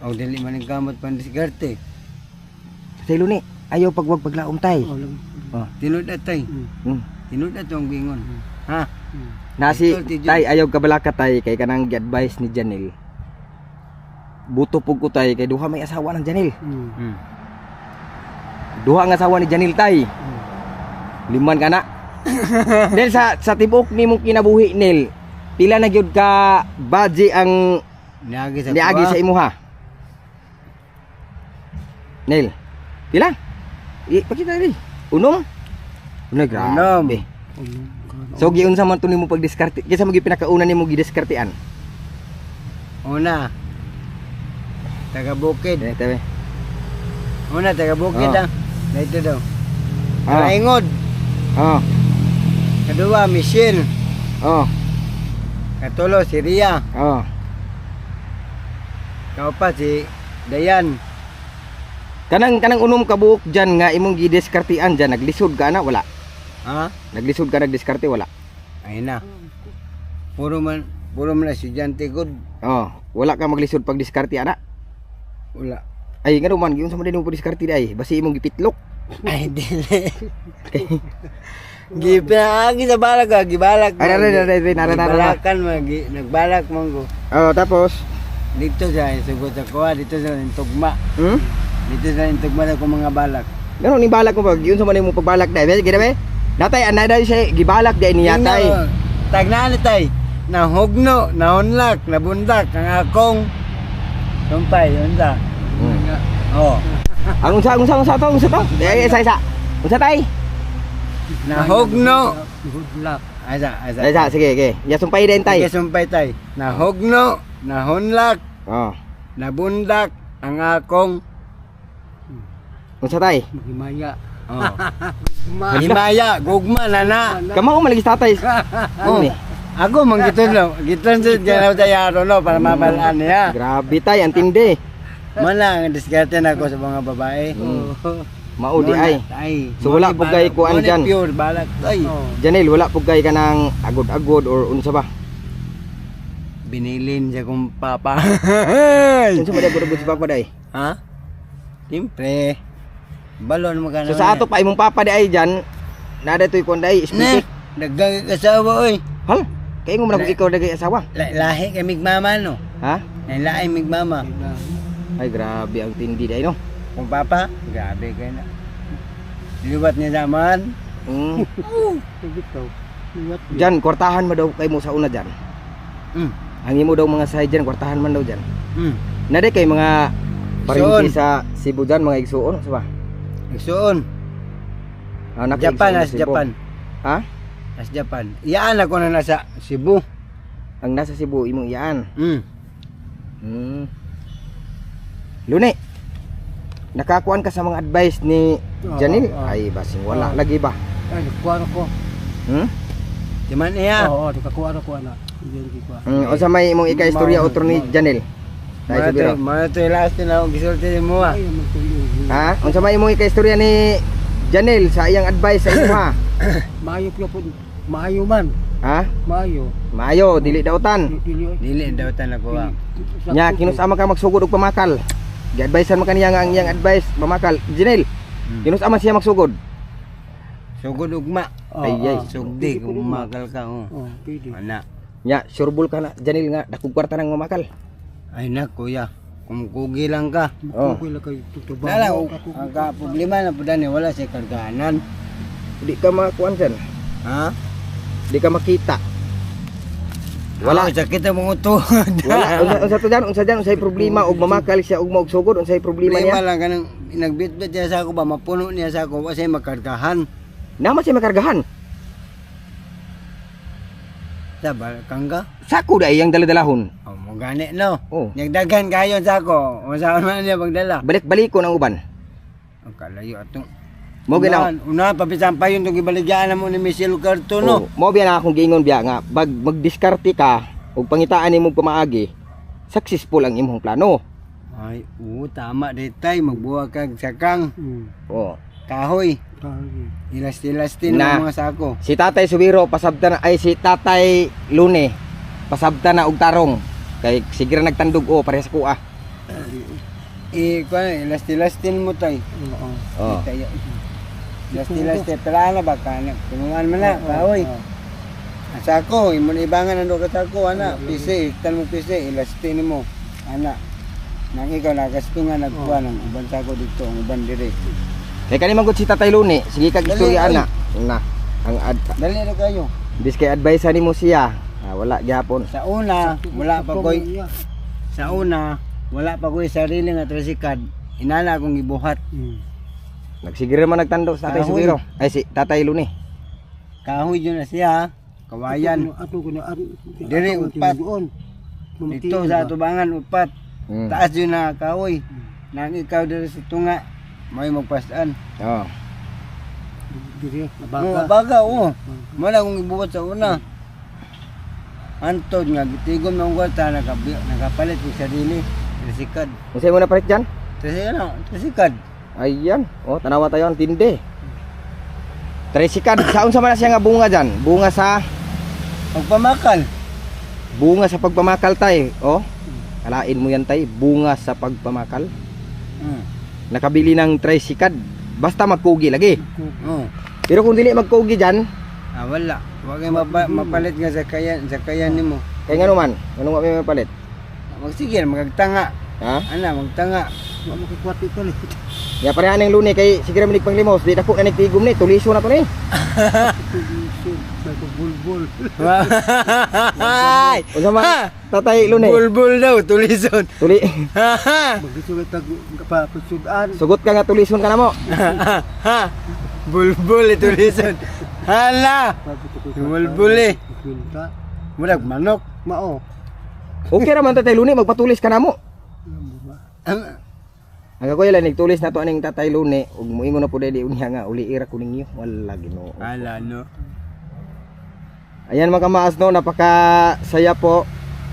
Speaker 3: Og dili man ang kamot pan diskarte.
Speaker 2: Tatay Luni, ayaw pagwag paglaom tay.
Speaker 3: Tinud atay. Tinud atong bingon. Ha?
Speaker 2: Nasi
Speaker 3: Ito, Tijo.
Speaker 2: tay ayaw kabalaka tay kay kanang gi-advise ni Janil. Buto pug ko tay kay duha may asawa ng Janil.
Speaker 3: Hmm.
Speaker 2: Duha nga asawa ni Janil tay. Liman ka na. Nel sa tibok nimong kinabuhi Nel. Pila na gyud ka baji ang
Speaker 3: Niagi sa
Speaker 2: niagi sa imuha? Nel. Pila? Pakita rin. Unom? Unom, grabe. So, giunsa man to nimo pag-diskarte? Kisa mo pinakauna nimo gidiskartean?
Speaker 3: Una. Taga Bukid.
Speaker 2: Tabi.
Speaker 3: Una taga Bukid
Speaker 2: Oh.
Speaker 3: Dito daw.
Speaker 2: Ah.
Speaker 3: Kaingod.
Speaker 2: Oh.
Speaker 3: Kedua Michelle.
Speaker 2: Oh.
Speaker 3: Katulo si Ria.
Speaker 2: Oh.
Speaker 3: Kaupat si Dayan.
Speaker 2: Kanang unom ka buok dyan nga imong gidiskartean dyan, naglisod ka na wala.
Speaker 3: Ha?
Speaker 2: Naglisod ka nagdiskarte wala.
Speaker 3: Ayun na. Puro man na estudyante good.
Speaker 2: Oh, wala ka maglisod pag diskarte ana.
Speaker 3: Wala.
Speaker 2: Ay nga man gyud sa man din mo diskarte ay, basi imong gipitlok.
Speaker 3: Ay dili. Gipinaagi sa balak ah, gibalak.
Speaker 2: Ay nara.
Speaker 3: Balakan nagbalak man ko.
Speaker 2: Oh, tapos
Speaker 3: Dito sa sugot ako, dito sa tugma. Dito sa tugma ko mga balak.
Speaker 2: Gano ni balak mo pag yun sa man mo pagbalak dai, gida be? Natay anay siya gibalak dai niya tay.
Speaker 3: Tagnaan tay. Nahugno, nahunlak, nabundak ang akong sumpay, unsa? Oh.
Speaker 2: Ang unsa to? Isa. Unsa tay?
Speaker 3: Nahugno.
Speaker 4: Good luck.
Speaker 3: Asa.
Speaker 2: Sige. Ya sumpay din tay.
Speaker 3: Sige, sumpay tay. Nahugno, nahunlak,
Speaker 2: Oh.
Speaker 3: nabundak ang akong
Speaker 2: Unsa tay?
Speaker 4: Himaya.
Speaker 3: oh. Himaya, gugma nana.
Speaker 2: Kamo malagi tatay. Ano ni?
Speaker 3: Ako man giton sa ganaw tayaro no para mabalaan niya.
Speaker 2: Grabe tay, ang tindi.
Speaker 3: Mana ang diskarte na ako sa mga babae.
Speaker 2: Maudi ay.
Speaker 3: Ay.
Speaker 2: So, wala po kay kuan dyan.
Speaker 3: Pure balak. Ay.
Speaker 2: Janil, wala po kay ka ng agod-agod or unsa ba?
Speaker 3: Binilin siya kong papa.
Speaker 2: Unsa ba agod-agod si Papa day?
Speaker 3: Ha? Siyempre. Balon mo ka
Speaker 2: So sa ato pa imong Papa day ay dyan, nada to'y kuan day,
Speaker 3: Ne,
Speaker 2: specific.
Speaker 3: dagang asawa oy.
Speaker 2: Hal, kay mo na kung ikaw dagay asawa.
Speaker 3: Lahi kay migmama no.
Speaker 2: Ha?
Speaker 3: Lahi migmama.
Speaker 2: Ay grabe ang tindi day no.
Speaker 3: Kung papa, grabe kayo na. Liwat niya naman.
Speaker 2: Mm.
Speaker 4: Dito. Liwat.
Speaker 2: Dyan, kwartahan mo daw kay mo sa una dyan.
Speaker 3: Mm.
Speaker 2: Ang imo daw mga side dyan, kwartahan man daw dyan.
Speaker 3: Mm.
Speaker 2: Nada kay mga parinti
Speaker 3: Igsoon.
Speaker 2: sa Cebu dyan, mga igsuon, sa ba?
Speaker 3: Igsoon. Japan, as Japan.
Speaker 2: Ha?
Speaker 3: As Japan. Iyaan ako na nasa Cebu.
Speaker 2: Ang nasa Cebu, imong iyaan.
Speaker 3: Mm.
Speaker 2: Lune, nakakuan ka sa mga advice ni Janil?
Speaker 4: Oo.
Speaker 2: Ay, basing wala
Speaker 4: Oo.
Speaker 2: lagi ba?
Speaker 4: Ay, nagkuha ko.
Speaker 2: Hmm?
Speaker 3: Diman iya.
Speaker 4: Oo, nakakuha ko ana. Diyan di ko.
Speaker 2: O sa may imong ika-istorya otro ni Janil? Tayo sa biro.
Speaker 3: Mga to last na akong gisulti mo ah.
Speaker 4: Ay, magtuloy.
Speaker 2: Ha? Unsa may imong ika-istorya ni Janil sa iyang advice sa imo ha?
Speaker 4: Maayo po. Maayo man.
Speaker 2: Ha?
Speaker 4: Maayo.
Speaker 2: Maayo, dili daotan.
Speaker 4: Dili.
Speaker 3: Dili daw tan ako ah.
Speaker 2: Nya kinusama ka magsugod og pamakal. Gi-advisean mo kaniya nga ang iyang advice pamakal. Janil, kinusama siya magsugod.
Speaker 3: Sugod ugma.
Speaker 2: Ay, ay.
Speaker 3: Sugdi kung makal ka oh.
Speaker 4: Oh, pwede.
Speaker 3: Ana.
Speaker 2: Nya, surebol ka na Janil nga dakog kwarta nang mamakal.
Speaker 3: Ay na kuya. Kumukugi lang ka.
Speaker 2: Oh.
Speaker 4: Okay lang kayo tutubaho.
Speaker 3: Lala, ang ka problema na po dani wala siya kargahanan.
Speaker 2: Di ka makuan dyan.
Speaker 3: Ha?
Speaker 2: Di ka makita. Wala.
Speaker 3: Wala sa kita mong uto.
Speaker 2: Wala. Unsa to dyan? Unsa dyan? Unsay problema og mamakal siya og magsugod? Unsay problema
Speaker 3: Problema
Speaker 2: niya?
Speaker 3: lang kanang nagbitbit niya sa ako ba mapuno niya sa ako kasi makargahan.
Speaker 2: Naman siya makargahan.
Speaker 3: Sa balakangga.
Speaker 2: Sako dai yang dala-dalahon.
Speaker 3: Oh, mo gani no.
Speaker 2: Oh.
Speaker 3: Nagdagan kayo sa ako. Usaon man niya pagdala.
Speaker 2: Balik-balikon ang uban.
Speaker 3: Ang kalayo atong.
Speaker 2: Mo gina.
Speaker 3: Una pabisan pa yun tong ibaligyan mo ni Michelle Carto no.
Speaker 2: Mo biya na akong giingon biya nga magdiskarte ka og pangitaan nimo pamaagi. Successful ang imong plano.
Speaker 3: Ay, tama detay magbuwag kag sakang
Speaker 2: Oh.
Speaker 3: kahoy. Ilas-ilastin
Speaker 2: Na.
Speaker 3: ang mga sako.
Speaker 2: Si Tatay Subiro pasabta na ay si Tatay Lune pasabta na og tarong kay sige ra nagtandog parehas ko ah.
Speaker 3: Ilas-ilastin mo tay.
Speaker 2: Oh.
Speaker 3: Ilas-ilastin pala na ba ka? Tulungan mo na, kahoy. Sako, imo na ibangan ang ka sako, ana. Pisi, tan mo pisi, ilasti nimo. Ana. Nang ikaw nagastungan nagkuha ng uban sako dito, ang uban diri.
Speaker 2: Kay kani man gud si Tatay Luni, sige kag
Speaker 3: Dali,
Speaker 2: istorya
Speaker 3: ay.
Speaker 2: ana. Na. Ang
Speaker 3: Dali na kayo.
Speaker 2: bis kay advice nimo siya. Wala gyapon.
Speaker 3: Sa una, wala pa koy sa una, wala pa koy sarili nga tricycad. Inana akong gibuhat.
Speaker 2: Nagsigiro man nagtando sa Tatay
Speaker 3: Kahoy.
Speaker 2: Sugiro. Ay si Tatay Luni.
Speaker 3: Kahoy yun na siya, kawayan.
Speaker 4: Ato ko na
Speaker 3: Diri, upat. Dito sa tubangan upat. Taas yun na kahoy. Nang ikaw diri sa tunga, may magpasaan.
Speaker 2: Oh.
Speaker 4: Diri,
Speaker 3: Mga
Speaker 4: nabaga.
Speaker 3: baga, oo. Wala akong ibuhat sa una. Antod nga, gitigom ng kwarta, nakapalit yung sarili. Tricycad.
Speaker 2: Unsay mo na palit diyan?
Speaker 3: Tricycad.
Speaker 2: Ayan. Oh, tanawa tayo ang tindi. Tricycad. Saon sa man na siya nga bunga diyan? Bunga sa
Speaker 3: Pagpamakal.
Speaker 2: pagpamakal tay. Oh. Kalain mo yan tay, bunga sa pagpamakal. Nakabili ng tricycad. Basta magkugi lagi.
Speaker 3: Oo.
Speaker 2: Pero kung dili magkugi diyan,
Speaker 3: Wala. Huwag kayo mapalit nga sa kayan nimo.
Speaker 2: kay ngano man, anong wa may mapalit?
Speaker 3: Magsigil, magtanga.
Speaker 2: Ha?
Speaker 3: Ana, magtanga.
Speaker 4: Wa mo kikwat ito ni.
Speaker 2: Ya pareha ning Luni kay sige ra manig panglimos, di dako na nagtigom ni, tuliso na to ni.
Speaker 4: Sa bulbul.
Speaker 3: Ay!
Speaker 2: Unsa man? Tatay Luni.
Speaker 3: Bulbul daw, tulison.
Speaker 2: Tuli.
Speaker 4: Magisugat tag pasudan.
Speaker 2: Sugot ka nga tulison ka na mo.
Speaker 3: Bulbul, tulison. Hala! Bulbul eh.
Speaker 4: Kunta.
Speaker 3: Murag manok.
Speaker 4: Mao.
Speaker 2: Okay ra man Tatay Luni, magpatulis ka na mo. Ang ako lang nagtulis na to aning Tatay Luni, ug moingon na pud di unya nga uli ira ko ninyo. Wala Ginoo.
Speaker 3: Hala, no?
Speaker 2: Ayan mga kamaas no, napakasaya po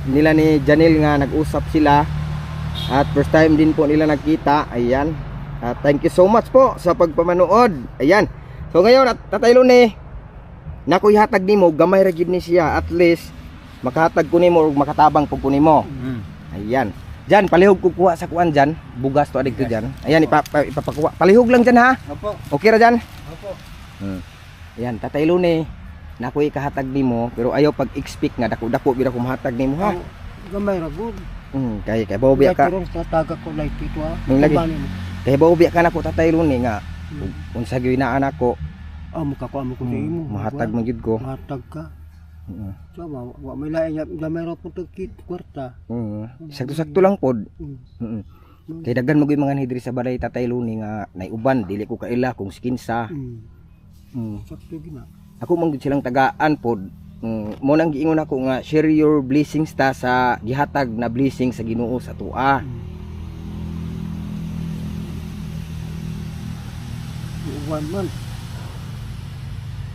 Speaker 2: nila ni Janil nga nag-usap sila. At first time din po nila nagkita. Ayan. Thank you so much po sa pagpamanood. Ayan. So ngayon Tatay Luni, nakoy hatag nimo gamay ra gyud ni siya, at least makahatag ko nimo ug makatabang pug ko nimo. Ayan. Diyan palihog ko kuha sa kuan diyan, bugas to adig to diyan. Ayan ipapakuha. Palihog lang diyan ha.
Speaker 3: Opo.
Speaker 2: Okay ra diyan?
Speaker 3: Opo.
Speaker 2: Ayan, Tatay Luni, nakoy kahatag nimo pero ayaw pag-expect nga dako-dako bira ko mahatag nimo ha.
Speaker 4: Gamay ra gud.
Speaker 2: Kay bawbiya ka.
Speaker 4: Turong sa taga ko like ito ha.
Speaker 2: Lagi.
Speaker 4: Kabanin mo.
Speaker 2: Kay bawbiya ka nako Tatay Luni nga unsa gyud na anak ko,
Speaker 4: Amo ka ko amo ko sa imo.
Speaker 2: mahatag man gyud ko.
Speaker 4: Mahatag ka. So, wa may lain nga gamay ra pud kit kwarta.
Speaker 2: Sakto-sakto lang pod.
Speaker 4: Mm.
Speaker 2: Kay daghan mo gyud mga hidri sa balay Tatay Luni nga naiuban dili ko kaila kung skinsa.
Speaker 4: Sakto gina.
Speaker 2: Ako man gyud silang tagaan pod. Mo nang giingon ako nga share your blessings ta sa gihatag na blessing sa Ginoo sa tua.
Speaker 4: Uwan man.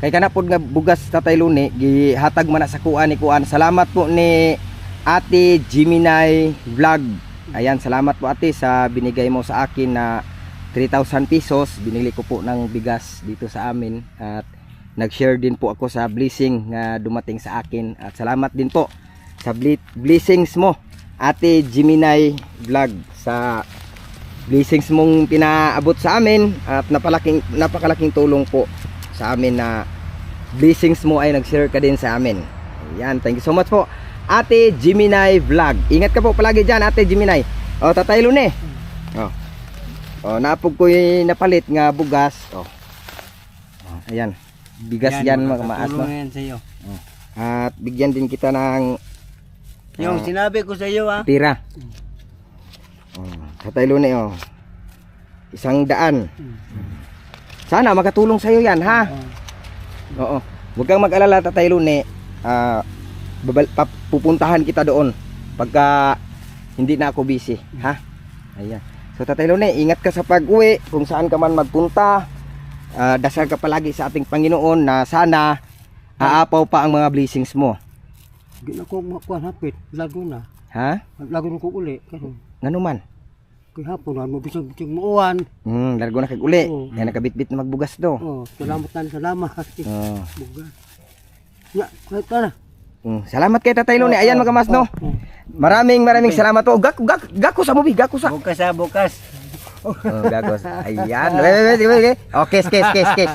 Speaker 2: Kay kana pod nga bugas Tatay Luni gihatag man na sa kuan ni kuan. Salamat po ni Ate Gemini Vlog. Ayan, salamat po ate sa binigay mo sa akin na 3,000 pesos. Binili ko po ng bigas dito sa amin at nag-share din po ako sa blessing na dumating sa akin. At salamat din po sa blessings mo Ate Gemini Vlog sa blessings mong pinaabot sa amin at napakalaking tulong po sa amin na blessings mo ay nag-share ka din sa amin. Ayan, thank you so much po Ate Gemini Vlog. Ingat ka po palagi dyan Ate Gemini. O Tatay Luni. O napog ko yung napalit nga bugas. Ayan. Bigas yan mga kamaas no?
Speaker 3: Yan sa iyo.
Speaker 2: At bigyan din kita ng
Speaker 3: Yung sinabi ko sa iyo
Speaker 2: tira. Tatay Luni 100. Sana makatulong sa iyo yan ha. Oo. Huwag kang mag-alala Tatay Luni. Pupuntahan kita doon pagka hindi na ako busy ha. Ayan. So Tatay Luni, ingat ka sa pag-uwi kung saan ka man magpunta. Dasal ka palagi sa ating Panginoon na sana aapaw pa ang mga blessings mo.
Speaker 4: Gina ko makuan hapit lago na.
Speaker 2: Ha?
Speaker 4: Lago na ko uli karon.
Speaker 2: Ngano man?
Speaker 4: Kay hapon na mo bisag muuwan.
Speaker 2: Largo na kag uli.
Speaker 4: Oo.
Speaker 2: Kaya nakabitbit na magbugas do.
Speaker 4: Salamat na salamat. Bugas. Ya, kahit na.
Speaker 2: Salamat kay Tatay Luni. Ayan mga mas no. Maraming salamat po. Gako sa movie, gako sa.
Speaker 3: Bukas.
Speaker 2: Gagos. Ayan. Wait. Okay, kiss.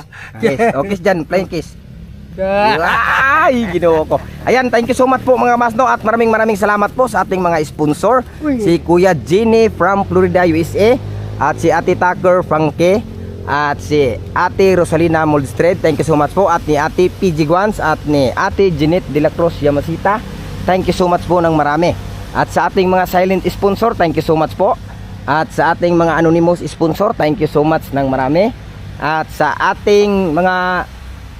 Speaker 2: Okay, dyan, plain kiss. Ay, ginoo ko. Ayan, thank you so much po mga mas, no? At maraming salamat po sa ating mga sponsor. Si Kuya Jenny from Florida, USA. At si Ate Tucker Franke. At si Ate Rosalina Moldstred. Thank you so much po. At ni Ate PG Guans. At ni Ate Jeanette de la Cruz Yamasita. Thank you so much po ng marami. At sa ating mga silent sponsor, thank you so much po. At sa ating mga anonymous sponsor, thank you so much ng marami. At sa ating mga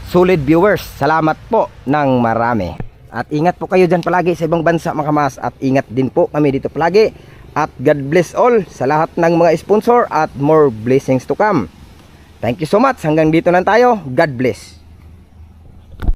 Speaker 2: solid viewers, salamat po ng marami. At ingat po kayo dyan palagi sa ibang bansa mga kamas. At ingat din po kami dito palagi. At God bless all sa lahat ng mga sponsor. At more blessings to come. Thank you so much. Hanggang dito lang tayo. God bless.